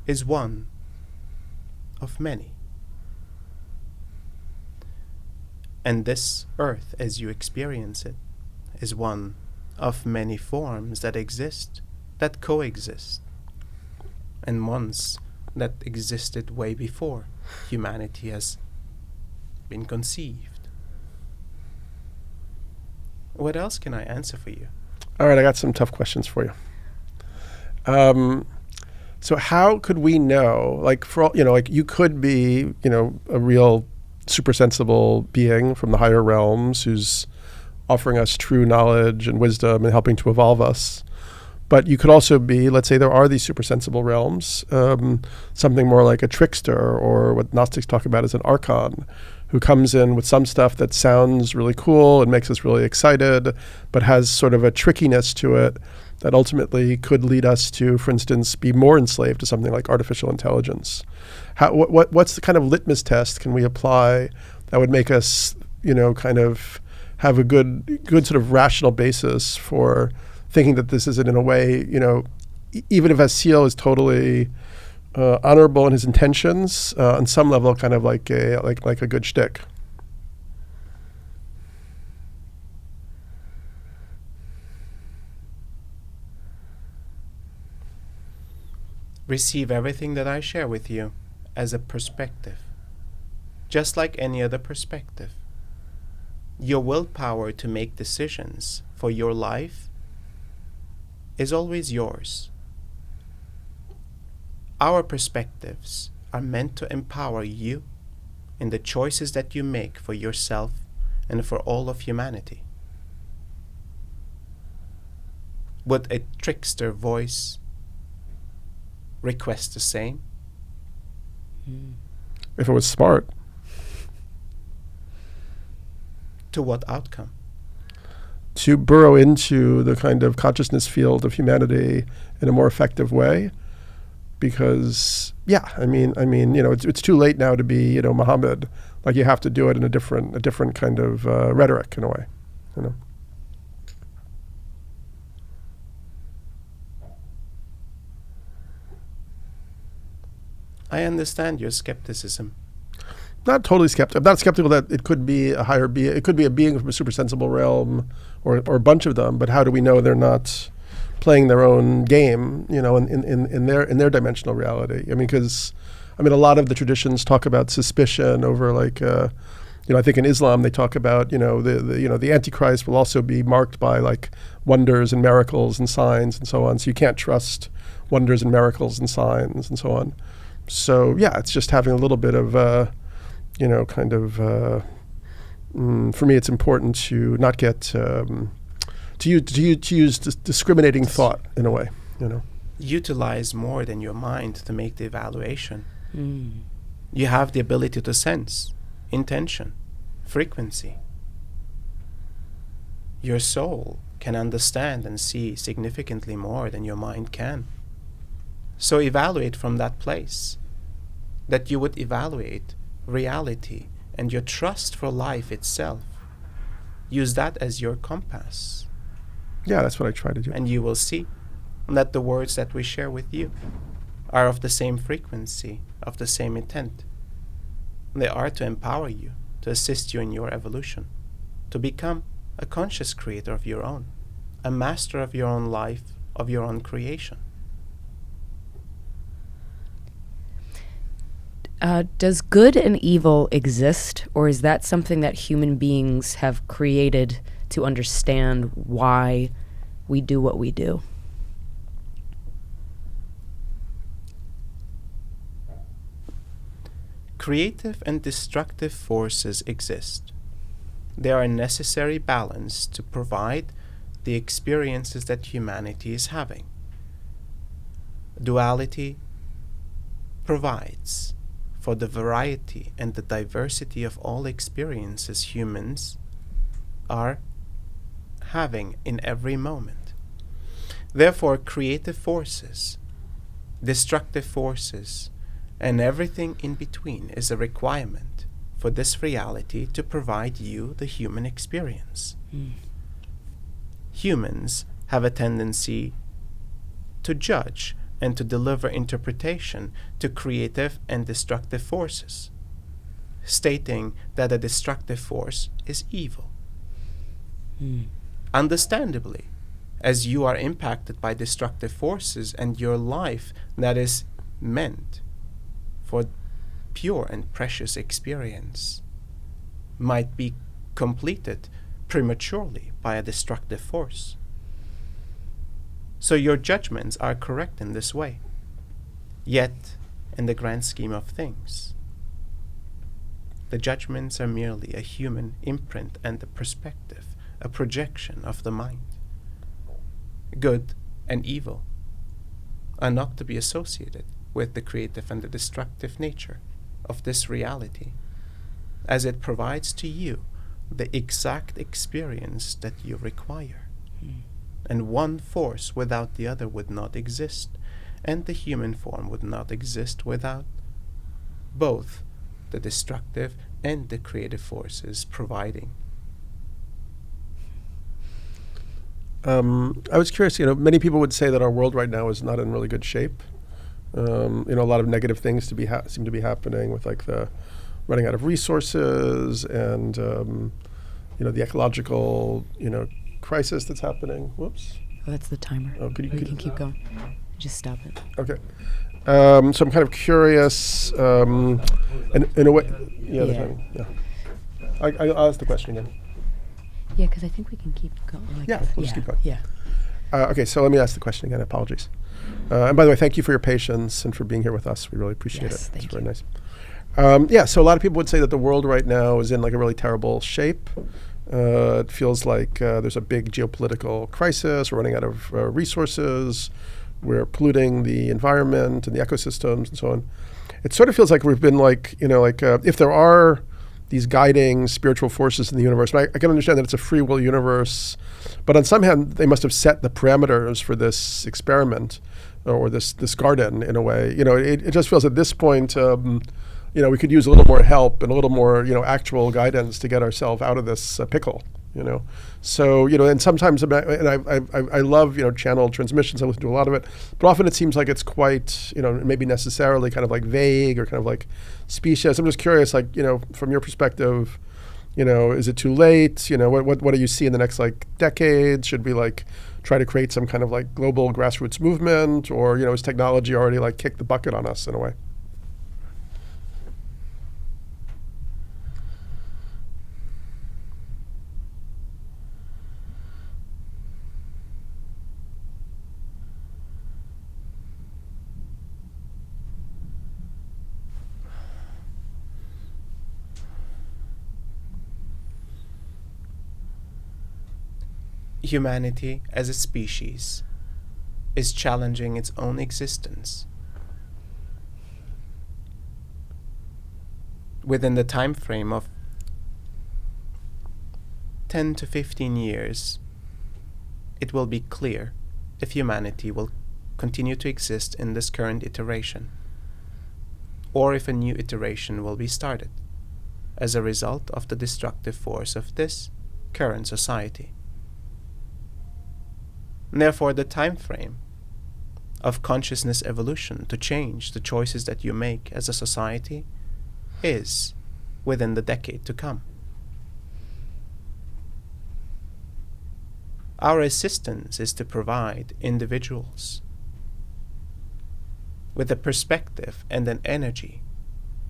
is one of many. And this earth, as you experience it, is one of many forms that exist, that coexist, and ones that existed way before humanity has been conceived. What else can I answer for you? All right, I got some tough questions for you. So how could we know, like, for all, like you could be, a real super sensible being from the higher realms who's offering us true knowledge and wisdom and helping to evolve us. But you could also be, let's say there are these super sensible realms, something more like a trickster, or what Gnostics talk about as an archon, who comes in with some stuff that sounds really cool and makes us really excited, but has sort of a trickiness to it that ultimately could lead us to, for instance, be more enslaved to something like artificial intelligence. What's the kind of litmus test can we apply that would make us, kind of have a good sort of rational basis for thinking that this isn't, in a way, even if Asil is totally honorable in his intentions, on some level, kind of like a good shtick. Receive everything that I share with you as a perspective, just like any other perspective. Your willpower to make decisions for your life is always yours. Our perspectives are meant to empower you in the choices that you make for yourself and for all of humanity. Would a trickster voice request the same? If it was smart. To what outcome? To burrow into the kind of consciousness field of humanity in a more effective way. Because, it's too late now to be, Muhammad. Like, you have to do it in a different kind of rhetoric, in a way, I understand your skepticism. Not totally skeptical. I'm not skeptical that it could be a higher being. It could be a being from a super sensible realm, or a bunch of them. But how do we know they're not playing their own game? In their dimensional reality. Because a lot of the traditions talk about suspicion over, like, I think in Islam they talk about the Antichrist will also be marked by, like, wonders and miracles and signs and so on. So you can't trust wonders and miracles and signs and so on. So yeah, it's just having a little bit of for me, it's important to not get to use discriminating thought in a way. Utilize more than your mind to make the evaluation. You have the ability to sense intention, frequency. Your soul can understand and see significantly more than your mind can. So evaluate from that place, that you would evaluate reality and your trust for life itself. Use that as your compass. Yeah, that's what I try to do. And you will see that the words that we share with you are of the same frequency, of the same intent. They are to empower you, to assist you in your evolution, to become a conscious creator of your own, a master of your own life, of your own creation. Does good and evil exist, or is that something that human beings have created to understand why we do what we do? Creative and destructive forces exist. They are a necessary balance to provide the experiences that humanity is having. Duality provides for the variety and the diversity of all experiences humans are having in every moment. Therefore, creative forces, destructive forces, and everything in between is a requirement for this reality to provide you the human experience. Humans have a tendency to judge and to deliver interpretation to creative and destructive forces, stating that a destructive force is evil. Understandably, as you are impacted by destructive forces and your life that is meant for pure and precious experience might be completed prematurely by a destructive force. So your judgments are correct in this way. Yet, in the grand scheme of things, the judgments are merely a human imprint and a perspective, a projection of the mind. Good and evil are not to be associated with the creative and the destructive nature of this reality, as it provides to you the exact experience that you require. And one force without the other would not exist, and the human form would not exist without both the destructive and the creative forces providing. I was curious, many people would say that our world right now is not in really good shape. A lot of negative things seem to be happening with like the running out of resources and, the ecological, crisis that's happening. Whoops. Oh, that's the timer. Oh, you can keep going. Just stop it. Okay. So I'm kind of curious, and in a way, the timing, I'll ask the question again. Yeah, because I think we can keep going. We'll just keep going. Yeah. Okay, so let me ask the question again. Apologies. And by the way, thank you for your patience and for being here with us. We really appreciate it. It's very nice. So a lot of people would say that the world right now is in like a really terrible shape. It feels like there's a big geopolitical crisis. We're running out of resources. We're polluting the environment and the ecosystems and so on. It sort of feels like we've been if there are these guiding spiritual forces in the universe, and I can understand that it's a free will universe, but on some hand, they must have set the parameters for this experiment or this garden in a way. It just feels at this point, we could use a little more help and a little more, actual guidance to get ourselves out of this pickle. So and sometimes I love channeled transmissions. I listen to a lot of it, but often it seems like it's quite maybe necessarily kind of like vague or kind of like specious. I'm just curious, from your perspective, is it too late? What do you see in the next decades? Should we try to create some kind of global grassroots movement, or is technology already kicked the bucket on us in a way? Humanity as a species is challenging its own existence. Within the time frame of 10 to 15 years, it will be clear if humanity will continue to exist in this current iteration, or if a new iteration will be started as a result of the destructive force of this current society. Therefore, the time frame of consciousness evolution to change the choices that you make as a society is within the decade to come. Our assistance is to provide individuals with a perspective and an energy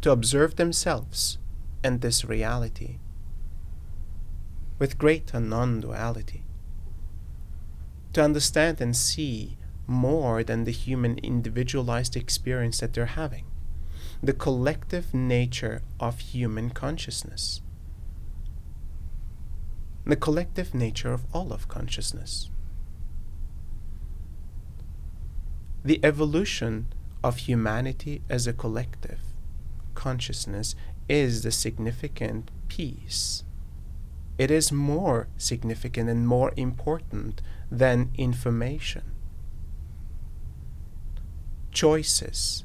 to observe themselves and this reality with greater non-duality, to understand and see more than the human individualized experience that they're having, the collective nature of human consciousness, the collective nature of all of consciousness. The evolution of humanity as a collective consciousness is the significant piece. It is more significant and more important than information. Choices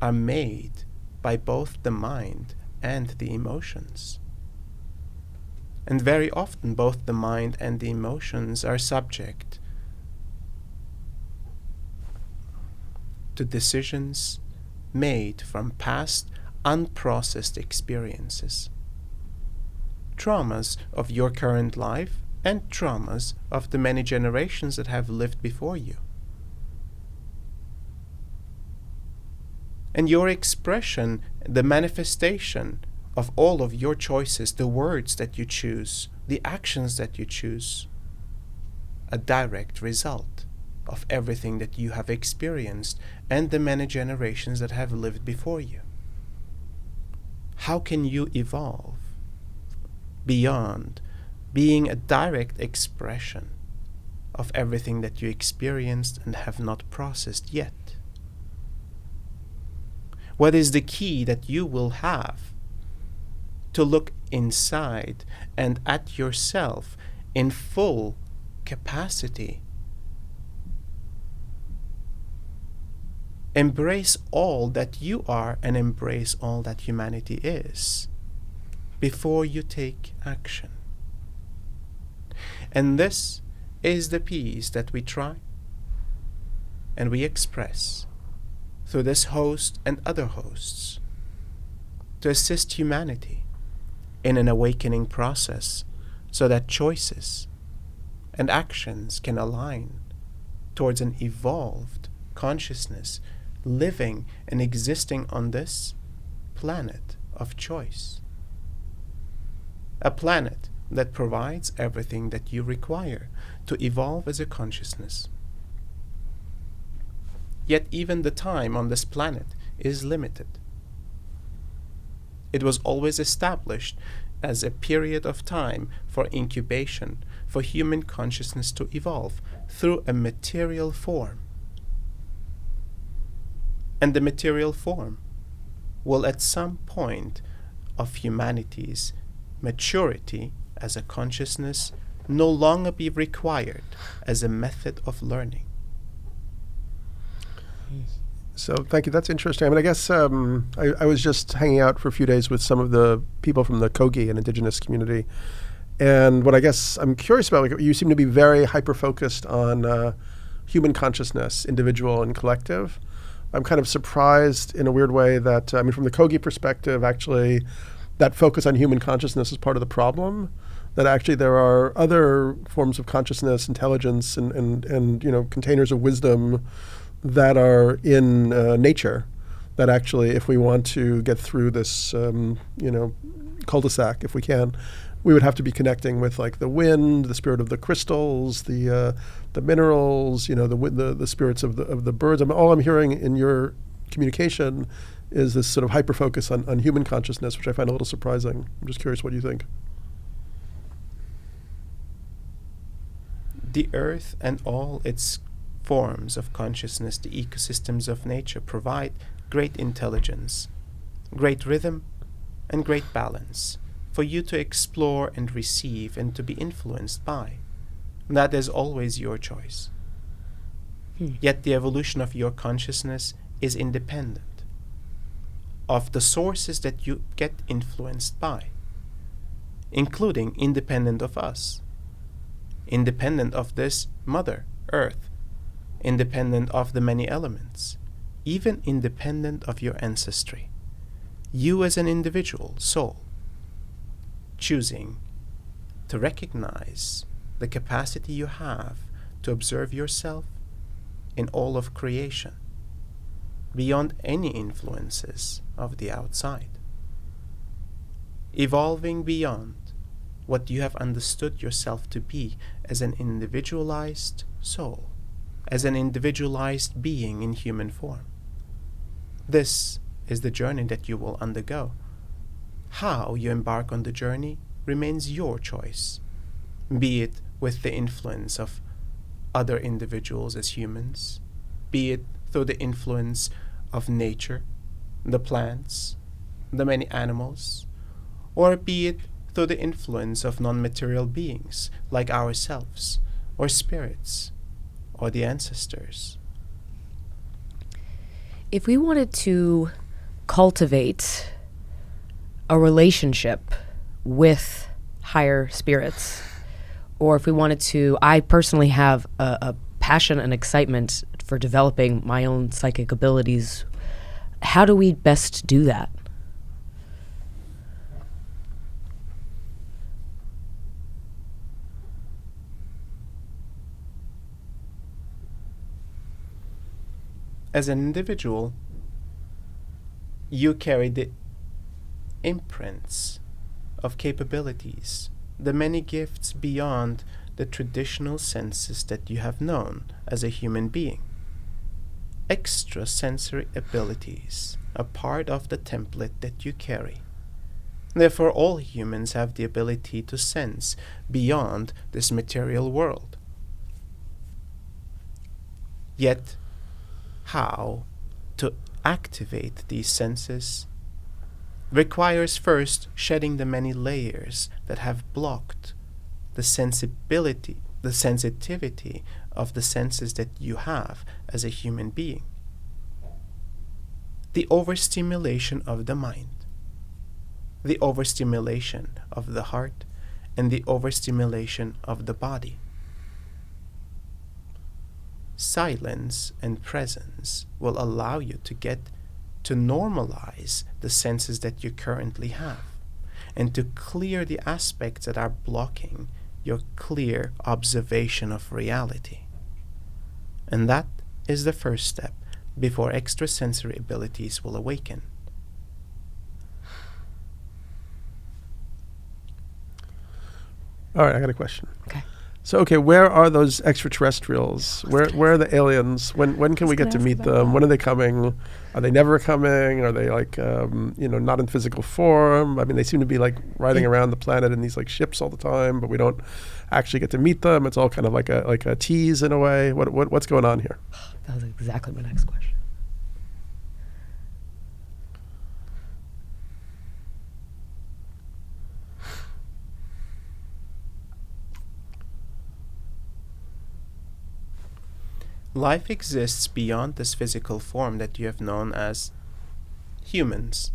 are made by both the mind and the emotions. And very often both the mind and the emotions are subject to decisions made from past unprocessed experiences. Traumas of your current life and traumas of the many generations that have lived before you. And your expression, the manifestation of all of your choices, the words that you choose, the actions that you choose, a direct result of everything that you have experienced and the many generations that have lived before you. How can you evolve beyond being a direct expression of everything that you experienced and have not processed yet? What is the key that you will have to look inside and at yourself in full capacity? Embrace all that you are and embrace all that humanity is before you take action. And this is the peace that we try and we express through this host and other hosts to assist humanity in an awakening process so that choices and actions can align towards an evolved consciousness living and existing on this planet of choice. A planet that provides everything that you require to evolve as a consciousness. Yet even the time on this planet is limited. It was always established as a period of time for incubation, for human consciousness to evolve through a material form. And the material form will at some point of humanity's maturity as a consciousness no longer be required as a method of learning. So thank you. That's interesting. I mean, I guess I was just hanging out for a few days with some of the people from the Kogi and Indigenous community. And what I guess I'm curious about, like, you seem to be very hyper-focused on human consciousness, individual and collective. I'm kind of surprised in a weird way that, I mean, from the Kogi perspective, actually, that focus on human consciousness is part of the problem. That actually there are other forms of consciousness, intelligence, and you know, containers of wisdom that are in nature. That actually, if we want to get through this, you know, cul-de-sac, if we can, we would have to be connecting with like the wind, the spirit of the crystals, the minerals, you know, the spirits of the birds. I mean, all I'm hearing in your communication is this sort of hyper focus on human consciousness, which I find a little surprising. I'm just curious what you think. The earth and all its forms of consciousness, the ecosystems of nature, provide great intelligence, great rhythm, and great balance for you to explore and receive and to be influenced by. That is always your choice. Yet the evolution of your consciousness is independent of the sources that you get influenced by, including independent of us, independent of this Mother Earth, independent of the many elements, even independent of your ancestry. You as an individual soul, choosing to recognize the capacity you have to observe yourself in all of creation, beyond any influences of the outside. Evolving beyond what you have understood yourself to be as an individualized soul, as an individualized being in human form. This is the journey that you will undergo. How you embark on the journey remains your choice, be it with the influence of other individuals as humans, be it through the influence of nature, the plants, the many animals, or be it through the influence of non-material beings like ourselves, or spirits, or the ancestors. If we wanted to cultivate a relationship with higher spirits, or if we wanted to, I personally have a passion and excitement for developing my own psychic abilities. How do we best do that? As an individual, you carry the imprints of capabilities, the many gifts beyond the traditional senses that you have known as a human being. Extrasensory abilities are part of the template that you carry. Therefore, all humans have the ability to sense beyond this material world. Yet, how to activate these senses requires first shedding the many layers that have blocked the sensitivity of the senses that you have as a human being. The overstimulation of the mind, the overstimulation of the heart, and the overstimulation of the body. Silence and presence will allow you to get to normalize the senses that you currently have and to clear the aspects that are blocking your clear observation of reality. And that is the first step before extrasensory abilities will awaken. All right, I got a question. Okay. So, okay, where are those extraterrestrials? Where are the aliens? When can we get to meet them? When are they coming? Are they never coming? Are they like, not in physical form? I mean, they seem to be like riding around the planet in these like ships all the time, but we don't actually get to meet them. It's all kind of like a tease in a way. What's going on here? That was exactly my next question. Life exists beyond this physical form that you have known as humans.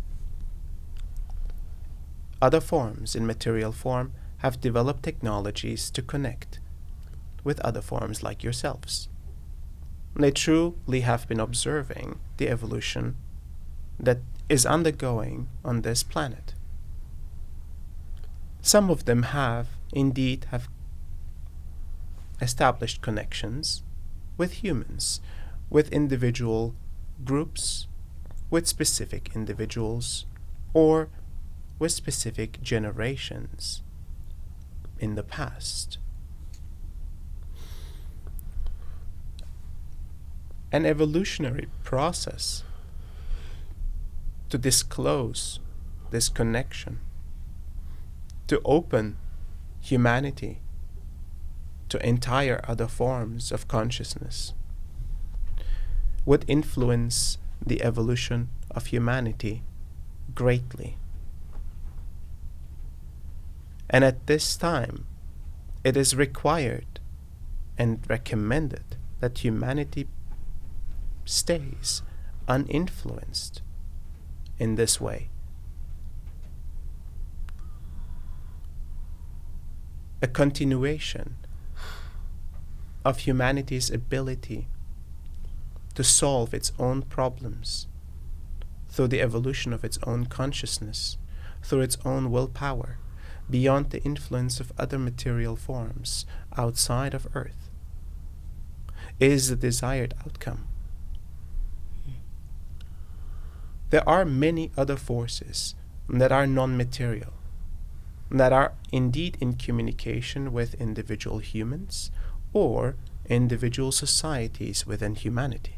Other forms in material form have developed technologies to connect with other forms like yourselves. They truly have been observing the evolution that is undergoing on this planet. Some of them have established connections with humans, with individual groups, with specific individuals, or with specific generations in the past. An evolutionary process to disclose this connection, to open humanity to entire other forms of consciousness, would influence the evolution of humanity greatly. And at this time, it is required and recommended that humanity stays uninfluenced in this way. A continuation of humanity's ability to solve its own problems through the evolution of its own consciousness, through its own willpower, beyond the influence of other material forms outside of Earth, is the desired outcome. There are many other forces that are non-material, that are indeed in communication with individual humans or individual societies within humanity.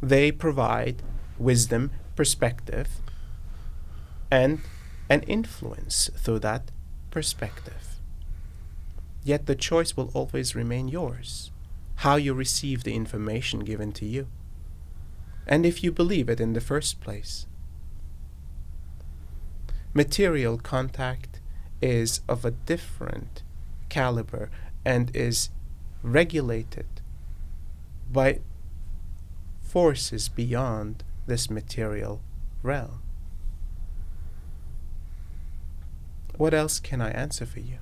They provide wisdom, perspective, and an influence through that perspective. Yet the choice will always remain yours, how you receive the information given to you, and if you believe it in the first place. Material contact is of a different caliber and is regulated by forces beyond this material realm. What else can I answer for you?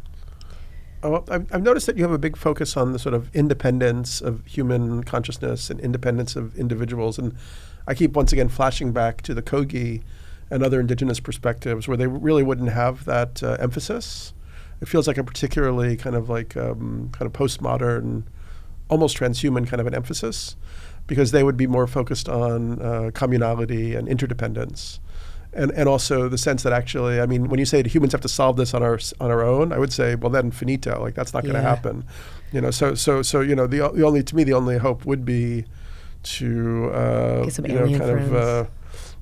Oh, I've noticed that you have a big focus on the sort of independence of human consciousness and independence of individuals. And I keep once again flashing back to the Kogi and other indigenous perspectives where they really wouldn't have that emphasis. It feels like a particularly kind of postmodern, almost transhuman kind of an emphasis, because they would be more focused on communality and interdependence. And also the sense that actually, I mean, when you say humans have to solve this on our own, I would say, well, then finito, like that's not going to happen, you know. So you know, the only hope would be to Get some alien friends.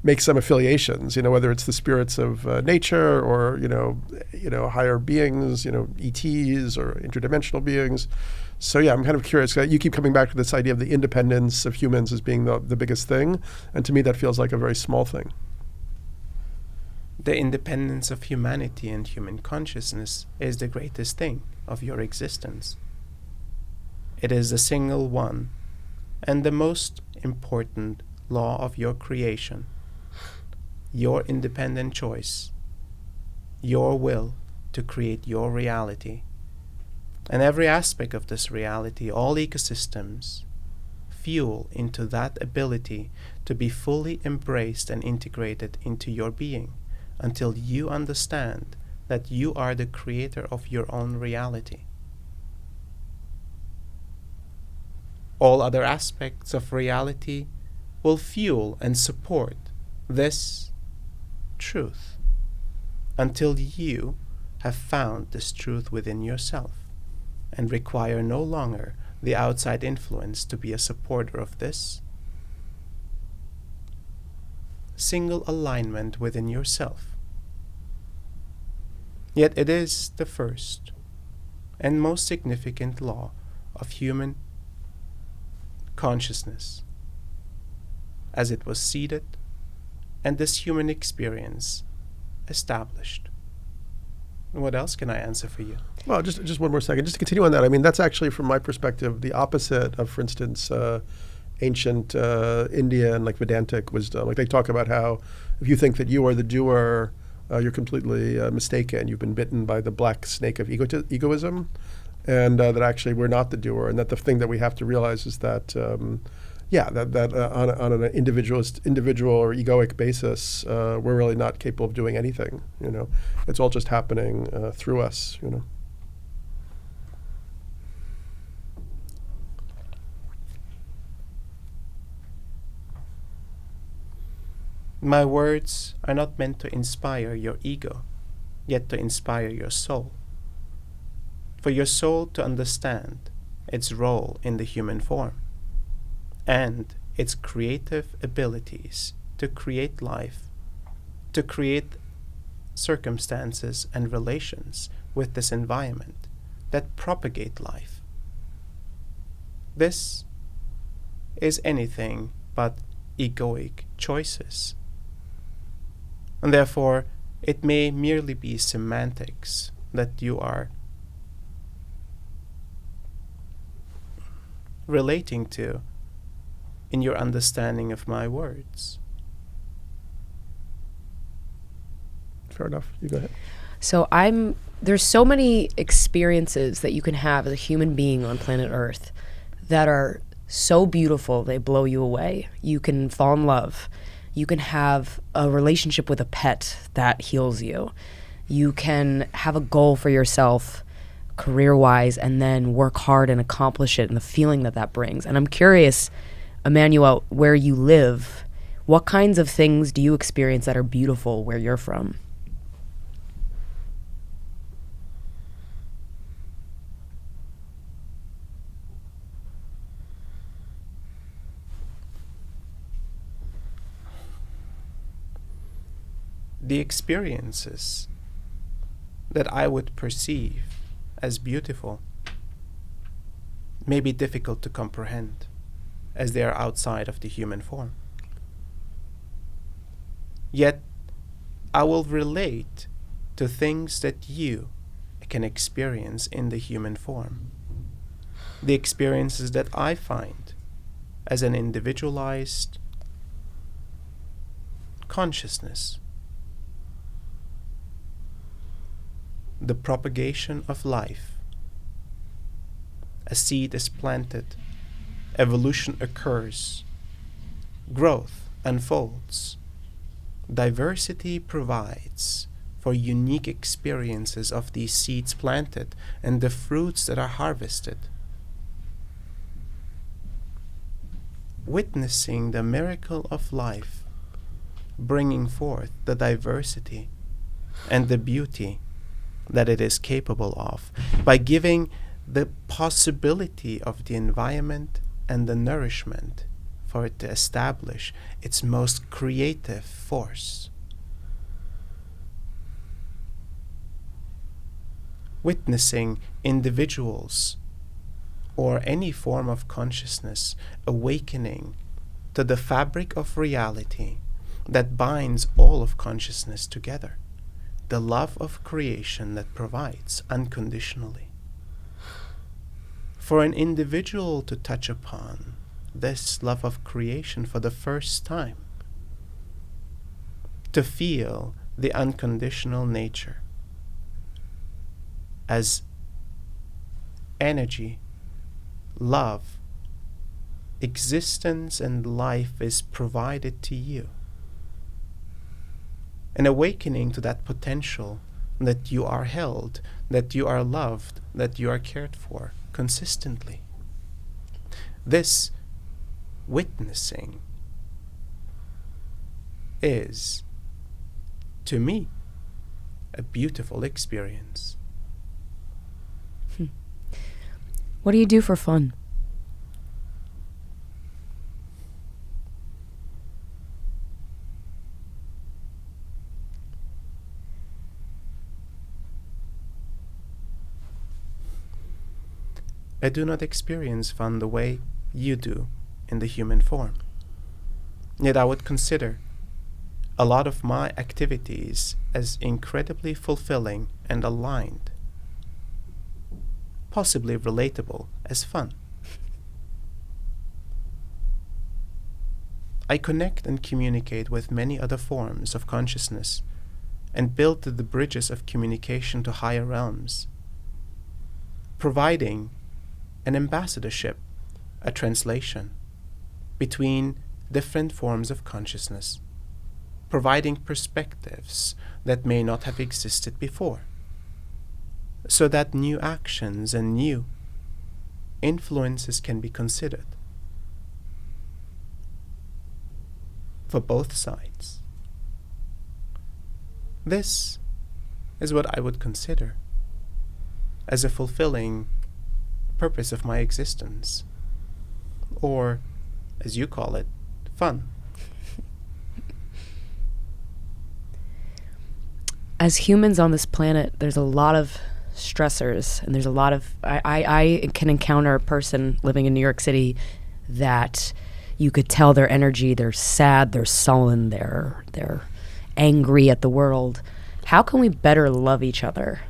Make some affiliations, you know, whether it's the spirits of nature or you know higher beings, you know, ETs or interdimensional beings. So yeah, I'm kind of curious. You keep coming back to this idea of the independence of humans as being the biggest thing, and to me that feels like a very small thing. The independence of humanity and human consciousness is the greatest thing of your existence. It is the single one and the most important law of your creation. Your independent choice, your will to create your reality. And every aspect of this reality, all ecosystems, fuel into that ability to be fully embraced and integrated into your being, until you understand that you are the creator of your own reality. All other aspects of reality will fuel and support this truth until you have found this truth within yourself and require no longer the outside influence to be a supporter of this single alignment within yourself. Yet it is the first and most significant law of human consciousness, as it was seeded and this human experience established. What else can I answer for you? Well, just one more second, just to continue on that. I mean, that's actually, from my perspective, the opposite of, for instance, ancient Indian, like Vedantic wisdom. Like they talk about how if you think that you are the doer, you're completely mistaken. You've been bitten by the black snake of egoism, and that actually we're not the doer, and that the thing that we have to realize is that, on an individual or egoic basis, we're really not capable of doing anything. You know, it's all just happening through us. You know. My words are not meant to inspire your ego, yet to inspire your soul. For your soul to understand its role in the human form and its creative abilities to create life, to create circumstances and relations with this environment that propagate life. This is anything but egoic choices. And therefore, it may merely be semantics that you are relating to in your understanding of my words. Fair enough. You go ahead. So there's so many experiences that you can have as a human being on planet Earth that are so beautiful they blow you away. You can fall in love. You can have a relationship with a pet that heals you. You can have a goal for yourself career-wise and then work hard and accomplish it, and the feeling that brings. And I'm curious, Emmanuel, where you live, what kinds of things do you experience that are beautiful where you're from? The experiences that I would perceive as beautiful may be difficult to comprehend, as they are outside of the human form. Yet, I will relate to things that you can experience in the human form. The experiences that I find as an individualized consciousness. The propagation of life a seed is planted, evolution occurs, growth unfolds, diversity provides for unique experiences of these seeds planted and the fruits that are harvested. Witnessing the miracle of life, bringing forth the diversity and the beauty that it is capable of, by giving the possibility of the environment and the nourishment for it to establish its most creative force. Witnessing individuals or any form of consciousness awakening to the fabric of reality that binds all of consciousness together, the love of creation that provides unconditionally. For an individual to touch upon this love of creation for the first time, to feel the unconditional nature as energy, love, existence, and life is provided to you. An awakening to that potential that you are held, that you are loved, that you are cared for consistently. This witnessing is, to me, a beautiful experience. What do you do for fun? I do not experience fun the way you do in the human form. Yet I would consider a lot of my activities as incredibly fulfilling and aligned, possibly relatable as fun. I connect and communicate with many other forms of consciousness and build the bridges of communication to higher realms, providing an ambassadorship, a translation between different forms of consciousness, providing perspectives that may not have existed before, so that new actions and new influences can be considered for both sides. This is what I would consider as a fulfilling purpose of my existence, or, as you call it, fun. As humans on this planet, there's a lot of stressors, and there's a lot of I can encounter a person living in New York City that you could tell their energy, they're sad, they're sullen, they're angry at the world. How can we better love each other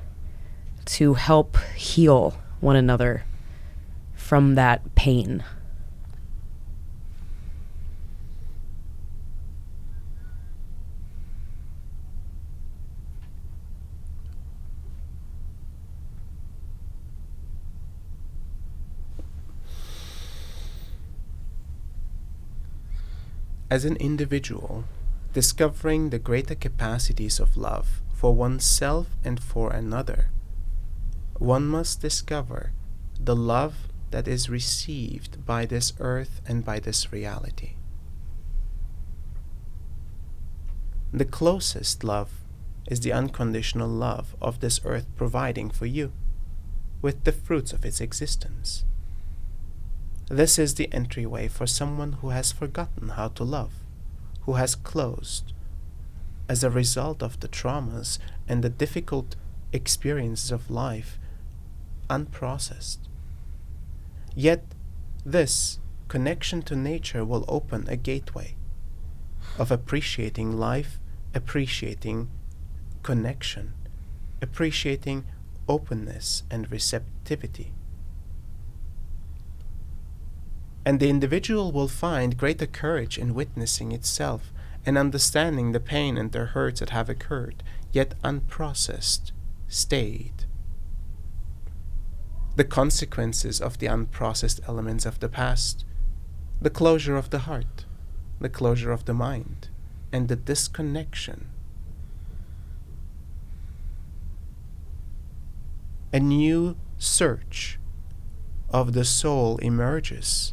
to help heal one another from that pain? As an individual, discovering the greater capacities of love for oneself and for another, one must discover the love that is received by this earth and by this reality. The closest love is the unconditional love of this earth providing for you with the fruits of its existence. This is the entryway for someone who has forgotten how to love, who has closed as a result of the traumas and the difficult experiences of life, unprocessed. Yet this connection to nature will open a gateway of appreciating life, appreciating connection, appreciating openness and receptivity. And the individual will find greater courage in witnessing itself and understanding the pain and the hurts that have occurred, yet unprocessed, stayed. the consequences of the unprocessed elements of the past, the closure of the heart, the closure of the mind, and the disconnection. A new search of the soul emerges,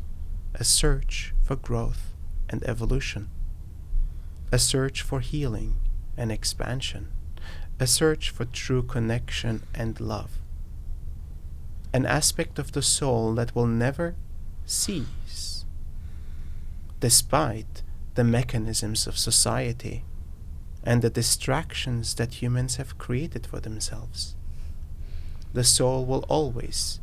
a search for growth and evolution, a search for healing and expansion, a search for true connection and love, an aspect of the soul that will never cease, despite the mechanisms of society and the distractions that humans have created for themselves. The soul will always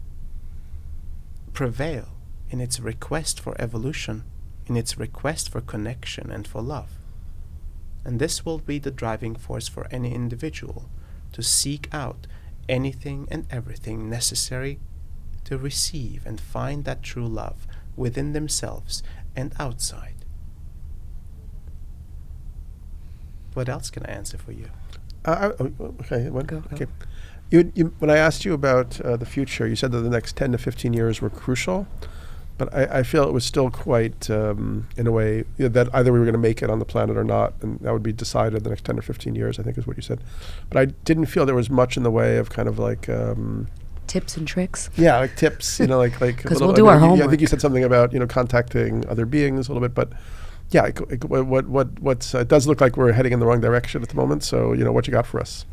prevail in its request for evolution, in its request for connection and for love. And this will be the driving force for any individual to seek out anything and everything necessary to receive and find that true love within themselves and outside. What else can I answer for you? Okay. Go. Okay. You, when I asked you about the future, you said that the next 10 to 15 years were crucial, but I feel it was still quite, in a way, that either we were going to make it on the planet or not, and that would be decided the next 10 or 15 years, I think is what you said. But I didn't feel there was much in the way of kind of like... tips and tricks? Yeah, like tips, like... Because we'll do our homework. I think you said something about, contacting other beings a little bit, but... Yeah, what's it does look like we're heading in the wrong direction at the moment, so, what you got for us?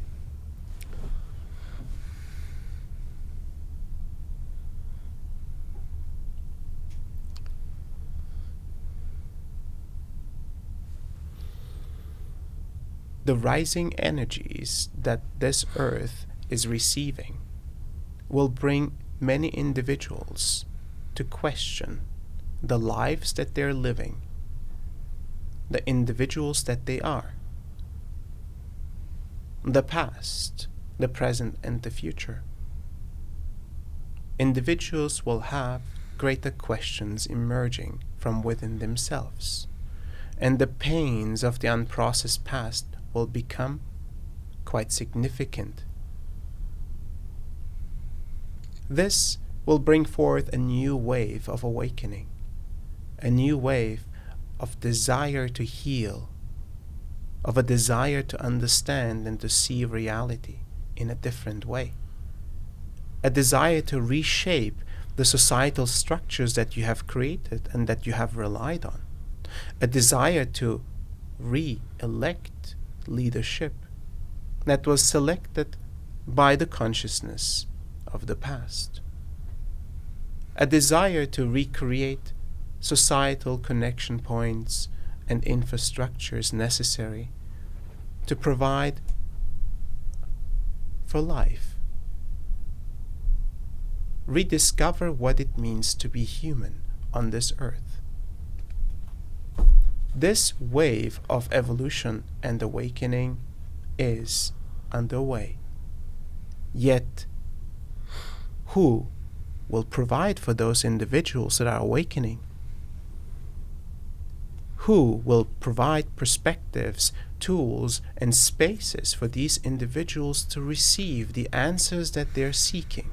The rising energies that this earth is receiving will bring many individuals to question the lives that they're living, the individuals that they are, the past, the present, and the future. Individuals will have greater questions emerging from within themselves, and the pains of the unprocessed past will become quite significant. This will bring forth a new wave of awakening, a new wave of desire to heal, of a desire to understand and to see reality in a different way, a desire to reshape the societal structures that you have created and that you have relied on, a desire to re-elect leadership that was selected by the consciousness of the past, a desire to recreate societal connection points and infrastructures necessary to provide for life, rediscover what it means to be human on this earth. This wave of evolution and awakening is underway. Yet, who will provide for those individuals that are awakening? Who will provide perspectives, tools, and spaces for these individuals to receive the answers that they're seeking?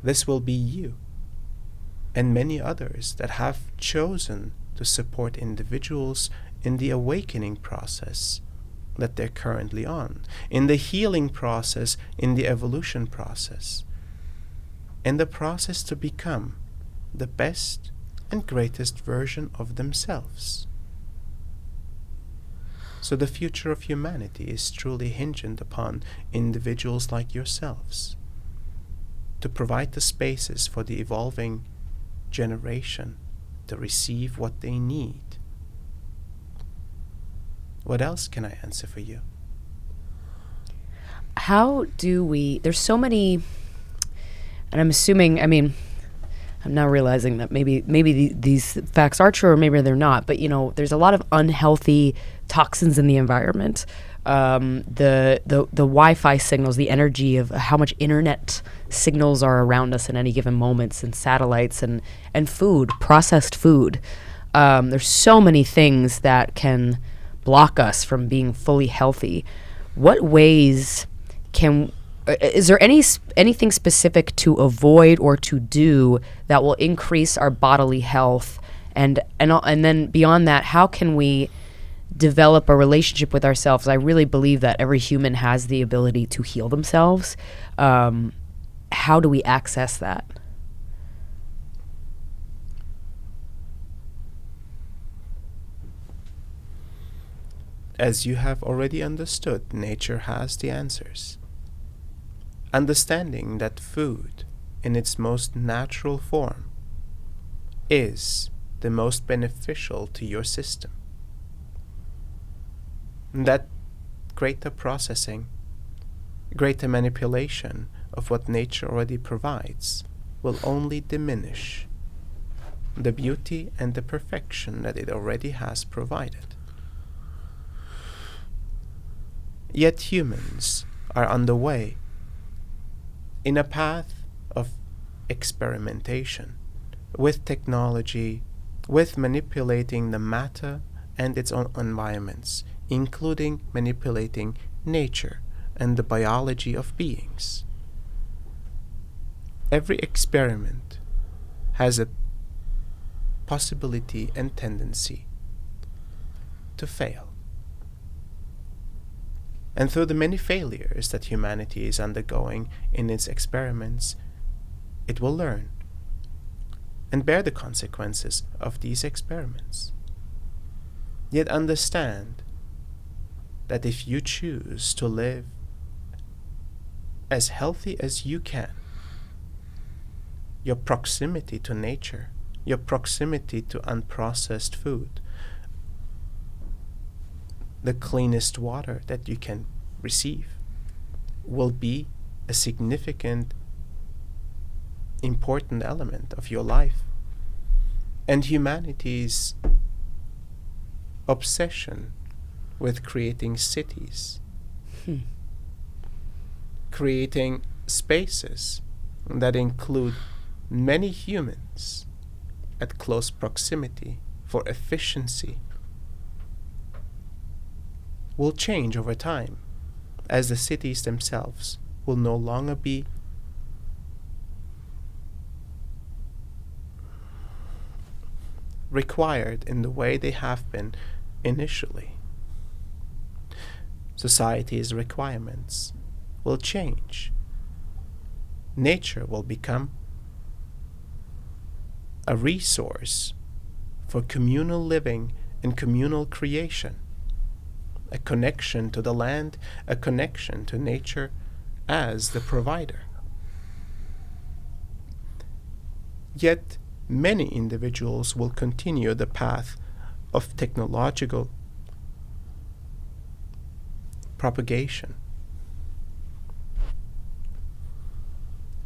This will be you and many others that have chosen to support individuals in the awakening process that they're currently on, in the healing process, in the evolution process, in the process to become the best and greatest version of themselves. So the future of humanity is truly hinged upon individuals like yourselves to provide the spaces for the evolving generation to receive what they need. What else can I answer for you? How do we, there's so many, and I'm assuming, I'm now realizing that maybe these facts are true or maybe they're not, but there's a lot of unhealthy toxins in the environment. The Wi-Fi signals, the energy of how much internet signals are around us in any given moments, and satellites and food, processed food. There's so many things that can block us from being fully healthy. What ways can is there anything specific to avoid or to do that will increase our bodily health? And then beyond that, how can we develop a relationship with ourselves? I really believe that every human has the ability to heal themselves. How do we access that? As you have already understood, nature has the answers. Understanding that food, in its most natural form, is the most beneficial to your system. That greater processing, greater manipulation of what nature already provides will only diminish the beauty and the perfection that it already has provided. Yet humans are on the way in a path of experimentation with technology, with manipulating the matter and its own environments, including manipulating nature and the biology of beings. Every experiment has a possibility and tendency to fail. And through the many failures that humanity is undergoing in its experiments, it will learn and bear the consequences of these experiments. Yet understand that if you choose to live as healthy as you can, your proximity to nature, your proximity to unprocessed food, the cleanest water that you can receive, will be a significant, important element of your life. And humanity's obsession with creating cities, creating spaces that include many humans at close proximity for efficiency, will change over time, as the cities themselves will no longer be required in the way they have been initially. Society's requirements will change. Nature will become a resource for communal living and communal creation, a connection to the land, a connection to nature as the provider. Yet many individuals will continue the path of technological propagation.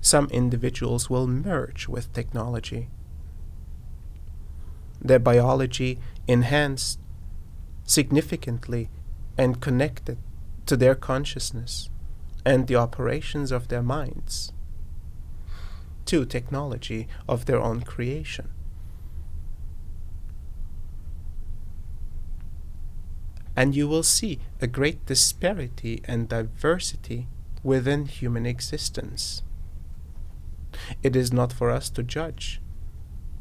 Some individuals will merge with technology, their biology enhanced significantly and connected to their consciousness and the operations of their minds, to technology of their own creation. And you will see a great disparity and diversity within human existence. It is not for us to judge,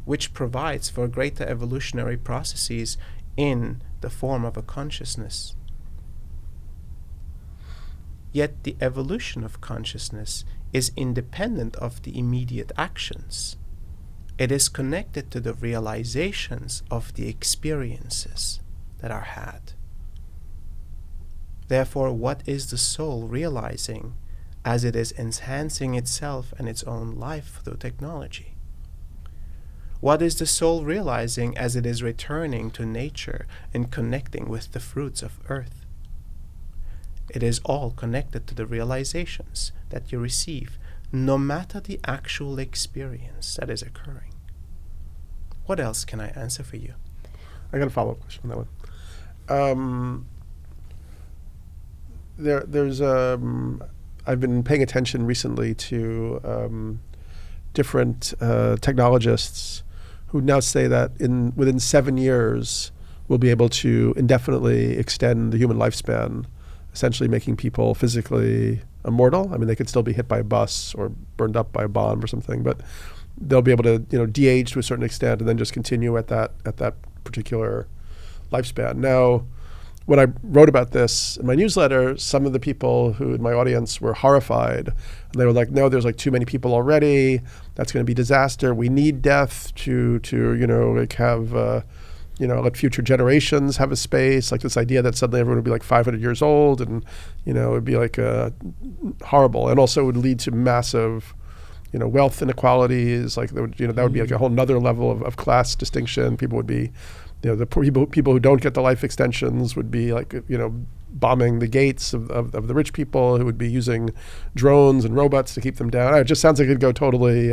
which provides for greater evolutionary processes in the form of a consciousness. Yet the evolution of consciousness is independent of the immediate actions. It is connected to the realizations of the experiences that are had. Therefore, what is the soul realizing as it is enhancing itself and its own life through technology? What is the soul realizing as it is returning to nature and connecting with the fruits of earth? It is all connected to the realizations that you receive, no matter the actual experience that is occurring. What else can I answer for you? I got a follow-up question on that one. There's I've been paying attention recently to different technologists who now say that within 7 years we'll be able to indefinitely extend the human lifespan, essentially making people physically immortal. I mean, they could still be hit by a bus or burned up by a bomb or something, but they'll be able to, de-age to a certain extent and then just continue at that particular lifespan. Now, when I wrote about this in my newsletter, some of the people who in my audience were horrified. And they were like, no, there's like too many people already. That's going to be disaster. We need death to have, let future generations have a space. Like this idea that suddenly everyone would be like 500 years old and, it would be like horrible. And also would lead to massive, wealth inequalities. Like that would be like a whole nother level of class distinction. People would be, the poor people who don't get the life extensions would be like, bombing the gates of the rich people who would be using drones and robots to keep them down. It just sounds like it'd go totally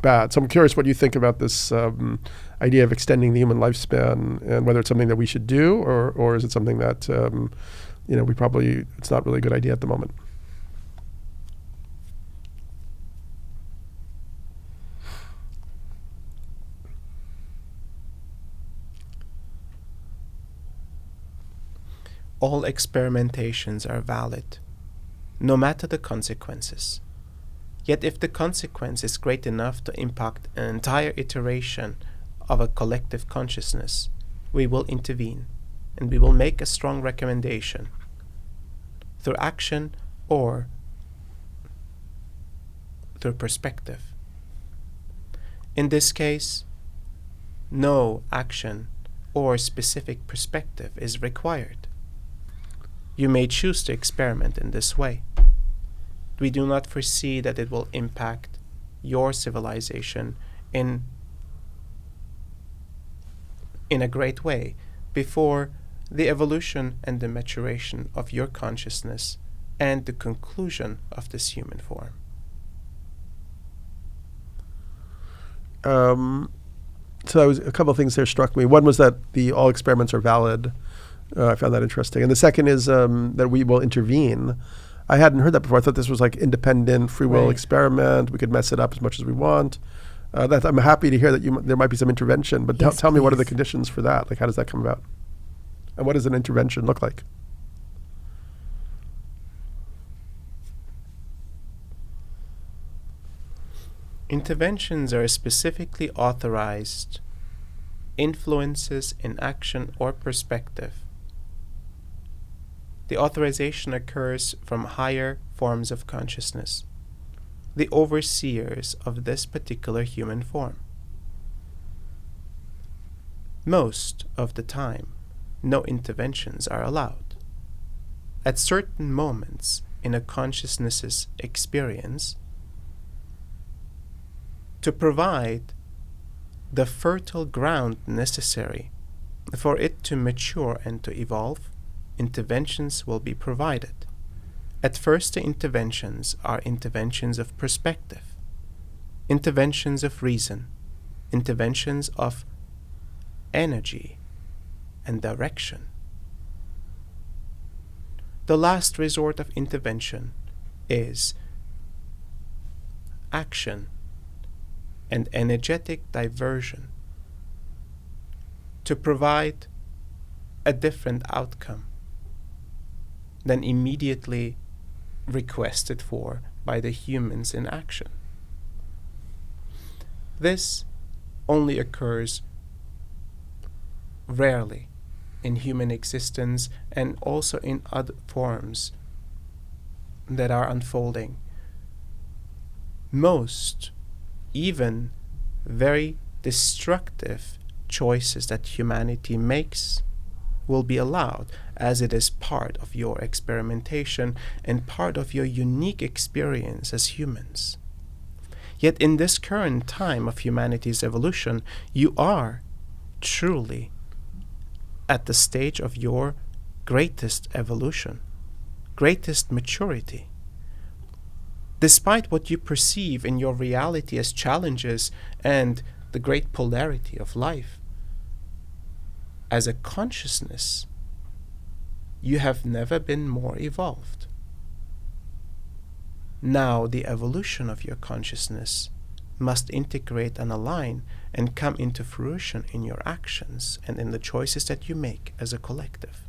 bad. So I'm curious what you think about this idea of extending the human lifespan and whether it's something that we should do or is it something that, it's not really a good idea at the moment. All experimentations are valid, no matter the consequences. Yet if the consequence is great enough to impact an entire iteration of a collective consciousness, we will intervene, and we will make a strong recommendation through action or through perspective. In this case, no action or specific perspective is required. You may choose to experiment in this way. We do not foresee that it will impact your civilization in a great way before the evolution and the maturation of your consciousness and the conclusion of this human form. So that was a couple of things there struck me. One was that all experiments are valid. I found that interesting. And the second is that we will intervene. I hadn't heard that before. I thought this was like independent, free will experiment. We could mess it up as much as we want. I'm happy to hear that there might be some intervention, but Yes, tell me what are please. the conditions for that? Like, how does that come about? And what does an intervention look like? Interventions are specifically authorized influences in action or perspective. The authorization occurs from higher forms of consciousness, the overseers of this particular human form. Most of the time, no interventions are allowed. At certain moments in a consciousness's experience, to provide the fertile ground necessary for it to mature and to evolve, interventions will be provided. At first, the interventions are interventions of perspective, interventions of reason, interventions of energy and direction. The last resort of intervention is action and energetic diversion to provide a different outcome than immediately requested for by the humans in action. This only occurs rarely in human existence and also in other forms that are unfolding. Most, even very destructive choices that humanity makes will be allowed, as it is part of your experimentation and part of your unique experience as humans. Yet in this current time of humanity's evolution, you are truly at the stage of your greatest evolution, greatest maturity. Despite what you perceive in your reality as challenges and the great polarity of life, as a consciousness, you have never been more evolved. Now the evolution of your consciousness must integrate and align and come into fruition in your actions and in the choices that you make as a collective.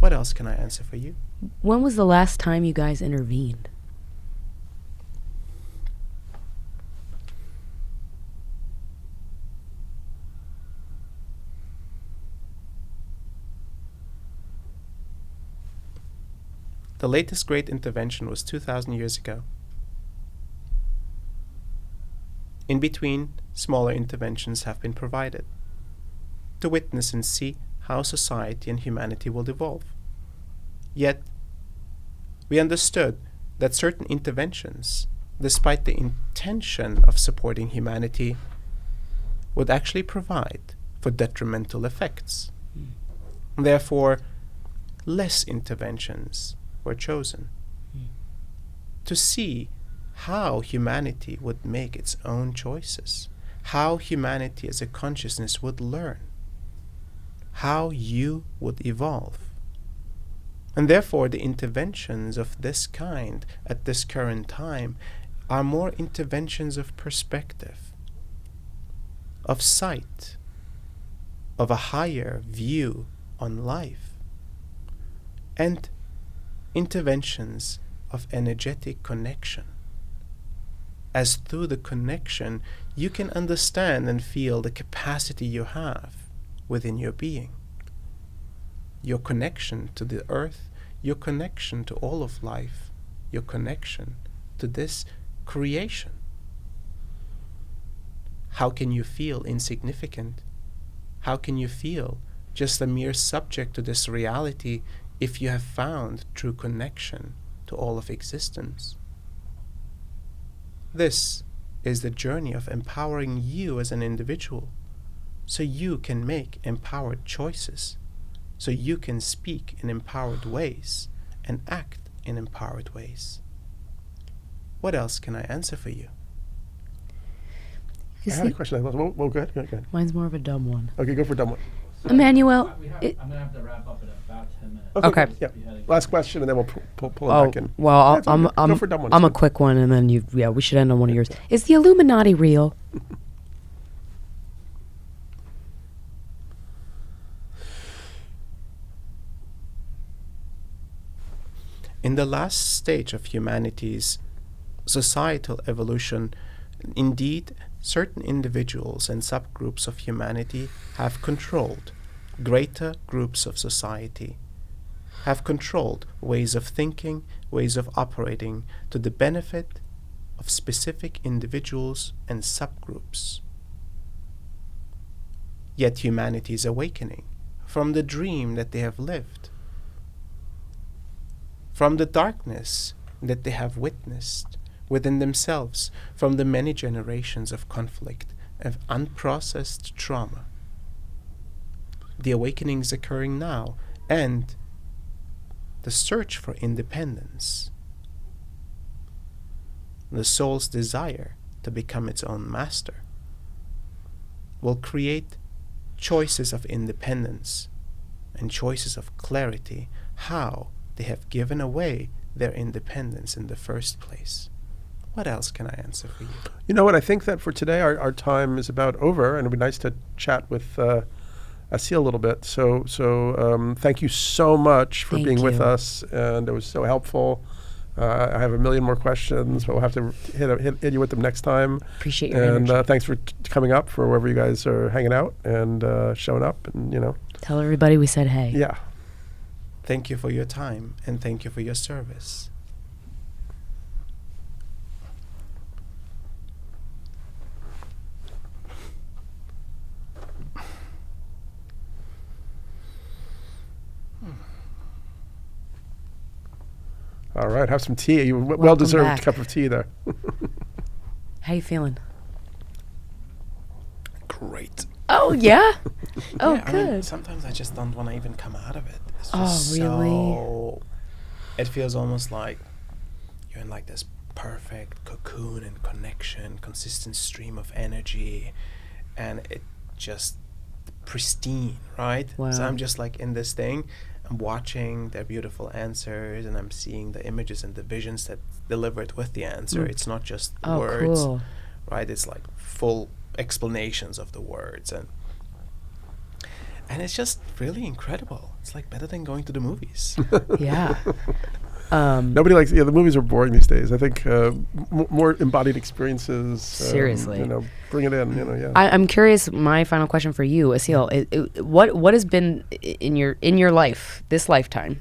What else can I answer for you? When was the last time you guys intervened? The latest great intervention was 2,000 years ago. In between, smaller interventions have been provided to witness and see how society and humanity will evolve. Yet, we understood that certain interventions, despite the intention of supporting humanity, would actually provide for detrimental effects. Therefore, less interventions were chosen to see how humanity would make its own choices, how humanity as a consciousness would learn, how you would evolve. And therefore the interventions of this kind at this current time are more interventions of perspective, of sight, of a higher view on life, and interventions of energetic connection. As through the connection, you can understand and feel the capacity you have within your being. Your connection to the earth, your connection to all of life, your connection to this creation. How can you feel insignificant? How can you feel just a mere subject to this reality if you have found true connection to all of existence? This is the journey of empowering you as an individual, so you can make empowered choices, so you can speak in empowered ways and act in empowered ways. What else can I answer for you? I had a question. Well, go ahead. Go ahead. Mine's more of a dumb one. Okay, go for a dumb one. Emmanuel. I'm going to have to wrap up in about 10 minutes. Okay. Yeah. Last question, and then we'll pull it back in. Well, Yeah, go for dumb ones. I'm a quick one, and then we should end on one of yours. Is the Illuminati real? In the last stage of humanity's societal evolution, indeed, certain individuals and subgroups of humanity have controlled greater groups of society, have controlled ways of thinking, ways of operating to the benefit of specific individuals and subgroups. Yet humanity is awakening from the dream that they have lived, from the darkness that they have witnessed within themselves, from the many generations of conflict, of unprocessed trauma. The awakening is occurring now, and the search for independence, the soul's desire to become its own master, will create choices of independence and choices of clarity, how they have given away their independence in the first place. What else can I answer for you? You know what? I think that for today, our time is about over, and it'd be nice to chat with Asil a little bit. So thank you so much for being with us, and it was so helpful. I have a million more questions, but we'll have to hit you with them next time. Appreciate your energy. energy. Thanks for coming up for wherever you guys are hanging out and showing up, and Tell everybody we said hey. Yeah. Thank you for your time, and thank you for your service. All right, have some tea. You well-deserved back. cup of tea there. How you feeling? Great. Oh, yeah? Oh, Yeah, good. I mean, sometimes I just don't want to even come out of it. It's Oh, just really? so... It feels almost like you're in like this perfect cocoon and connection, consistent stream of energy, and it just pristine, right? Wow. So I'm just like in this thing. I'm watching their beautiful answers, and I'm seeing the images and the visions that delivered with the answer. It's not just words, Cool. And it's just really incredible. It's like better than going to the movies. Yeah. Nobody likes. Yeah, the movies are boring these days. I think more embodied experiences. Seriously. Bring it in. Yeah. I'm curious. My final question for you, Asil, what has been in your life, this lifetime?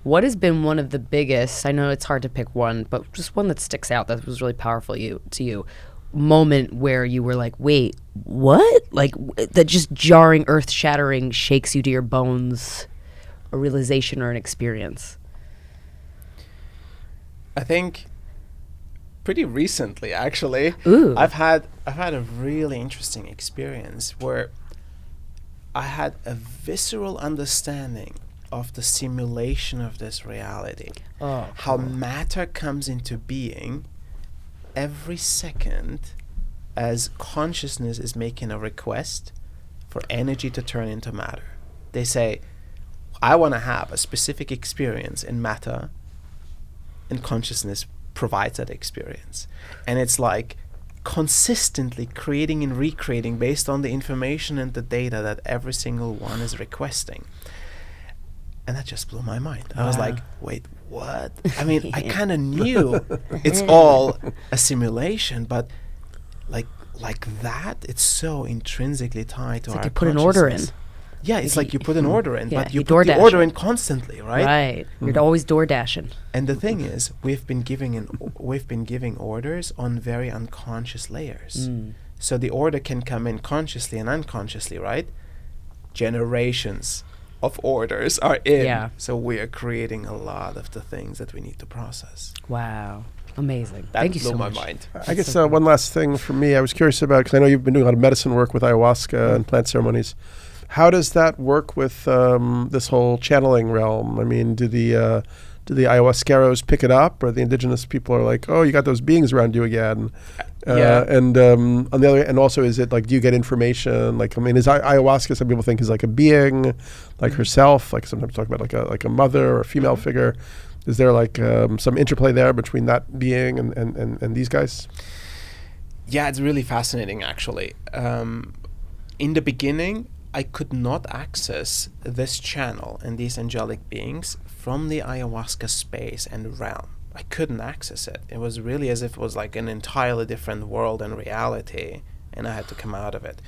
What has been one of the biggest? I know it's hard to pick one, but just one that sticks out that was really powerful to you. Moment where you were like, wait, what? Like that just jarring, earth-shattering, shakes you to your bones, a realization or an experience. I think pretty recently, actually, Ooh. I've had a really interesting experience where I had a visceral understanding of the simulation of this reality. Oh, how matter comes into being every second as consciousness is making a request for energy to turn into matter. They say, I want to have a specific experience in matter, and consciousness provides that experience. And it's like consistently creating and recreating based on the information and the data that every single one is requesting. And that just blew my mind. I was like, wait, what? I mean, I kind of knew it's all a simulation, but like that, it's so intrinsically tied to our like you put an order in. Yeah, it's like you put an order in, Yeah, but you you put the DoorDash order it. in constantly, right? Right. You're always door dashing. And the thing is, we've been giving orders on very unconscious layers. So the order can come in consciously and unconsciously, right? Generations of orders are in. Yeah. So we are creating a lot of the things that we need to process. Wow. Amazing. That Thank you blew so my much. mind. I guess one last thing for me, I was curious about, because I know you've been doing a lot of medicine work with ayahuasca and plant ceremonies. How does that work with this whole channeling realm? I mean, do the ayahuasqueros pick it up, or the indigenous people are like, oh, you got those beings around you again? Yeah. And on the other, and also, is it like, do you get information? Like, I mean, is ayahuasca, some people think, is like a being, like herself, like sometimes talk about like a mother or a female figure. Is there like some interplay there between that being and these guys? Yeah, it's really fascinating, actually. In the beginning, I could not access this channel and these angelic beings from the ayahuasca space and realm. I couldn't access it. It was really as if it was like an entirely different world and reality, and I had to come out of it.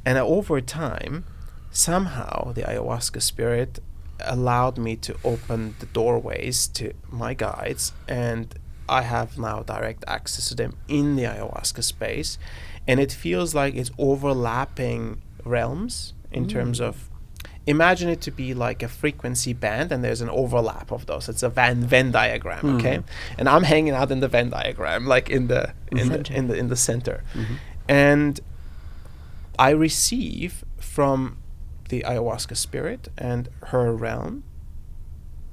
And over time, somehow the ayahuasca spirit allowed me to open the doorways to my guides, and I have now direct access to them in the ayahuasca space. And it feels like it's overlapping realms in terms of, imagine it to be like a frequency band, and there's an overlap of those. It's a Venn diagram, okay? And I'm hanging out in the Venn diagram, like in the center. And I receive from the ayahuasca spirit and her realm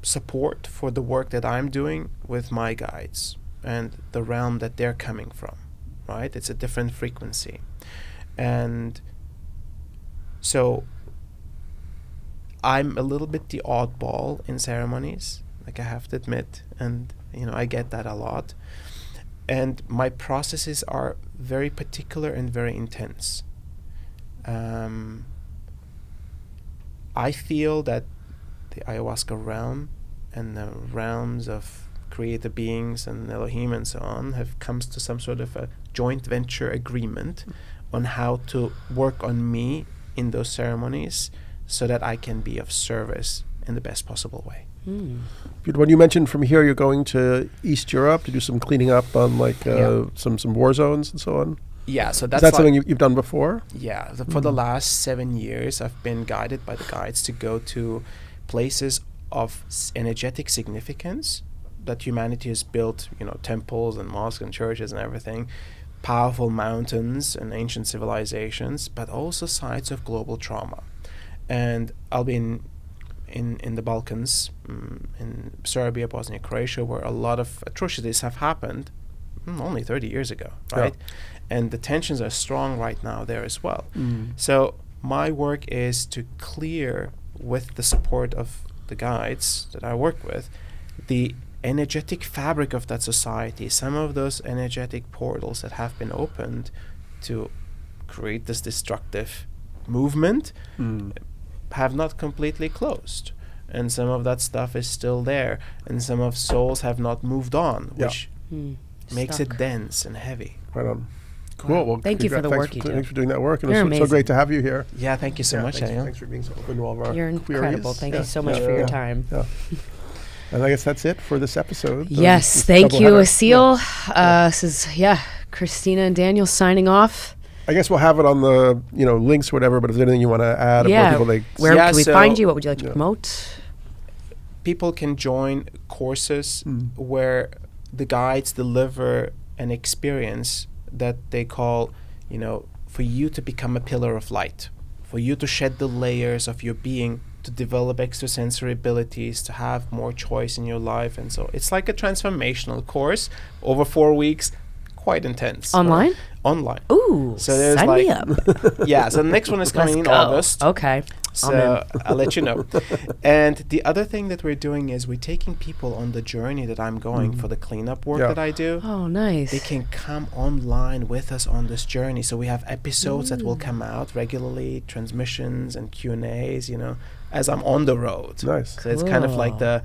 support for the work that I'm doing with my guides and the realm that they're coming from, right? It's a different frequency. And so I'm a little bit the oddball in ceremonies, like I have to admit, and I get that a lot. And my processes are very particular and very intense. I feel that the ayahuasca realm and the realms of creator beings and Elohim and so on have come to some sort of a joint venture agreement on how to work on me in those ceremonies so that I can be of service in the best possible way. When you mentioned from here you're going to East Europe to do some cleaning up on some war zones and so on. Yeah, so that's Is that something you've done before? Yeah, for the last 7 years, I've been guided by the guides to go to places of energetic significance that humanity has built, temples and mosques and churches and everything, powerful mountains and ancient civilizations, but also sites of global trauma. And I'll be in the Balkans, in Serbia, Bosnia, Croatia, where a lot of atrocities have happened only 30 years ago, right? Yeah. And the tensions are strong right now there as well. So my work is to clear, with the support of the guides that I work with, the energetic fabric of that society, some of those energetic portals that have been opened to create this destructive movement, have not completely closed, and some of that stuff is still there, and some of souls have not moved on, Yeah. which makes it dense and heavy. Right on. Cool. Well, Thank you for the work you do. Thanks for doing that work. And You're it's so amazing. great to have you here. Yeah, thank you so much, thanks, Daniel. thanks for being so open to all of our You're incredible. queries. Thank you so much for your time. Yeah. And I guess that's it for this episode. Yes, This thank you, doubleheader. Asil. This is Krystyna and Daniel signing off. I guess we'll have it on the links or whatever. But if there's anything you want to add, Yeah. people Where Yeah, can we so- find you? What would you like to promote? People can join courses where the guides deliver an experience that they call, for you to become a pillar of light, for you to shed the layers of your being, to develop extrasensory abilities, to have more choice in your life. And so it's like a transformational course over 4 weeks, quite intense. Online? Online. Ooh, So there's sign me up. Yeah, so the next one is coming in Let's go. August. Okay. So I'll let you know. And the other thing that we're doing is we're taking people on the journey that I'm going for the cleanup work that I do. Oh, nice. They can come online with us on this journey. So we have episodes that will come out regularly, transmissions and Q&As, as I'm on the road. Nice. So it's kind of like Cool. the,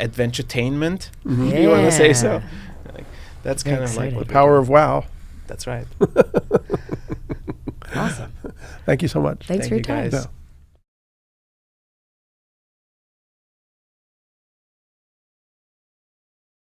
adventuretainment, if you want to say so. Yeah. Like, that's Very kind of like exciting. what The we're power doing. of wow. That's right. Awesome. Thank you so much. Thanks Thank for your you, time. guys. Yeah.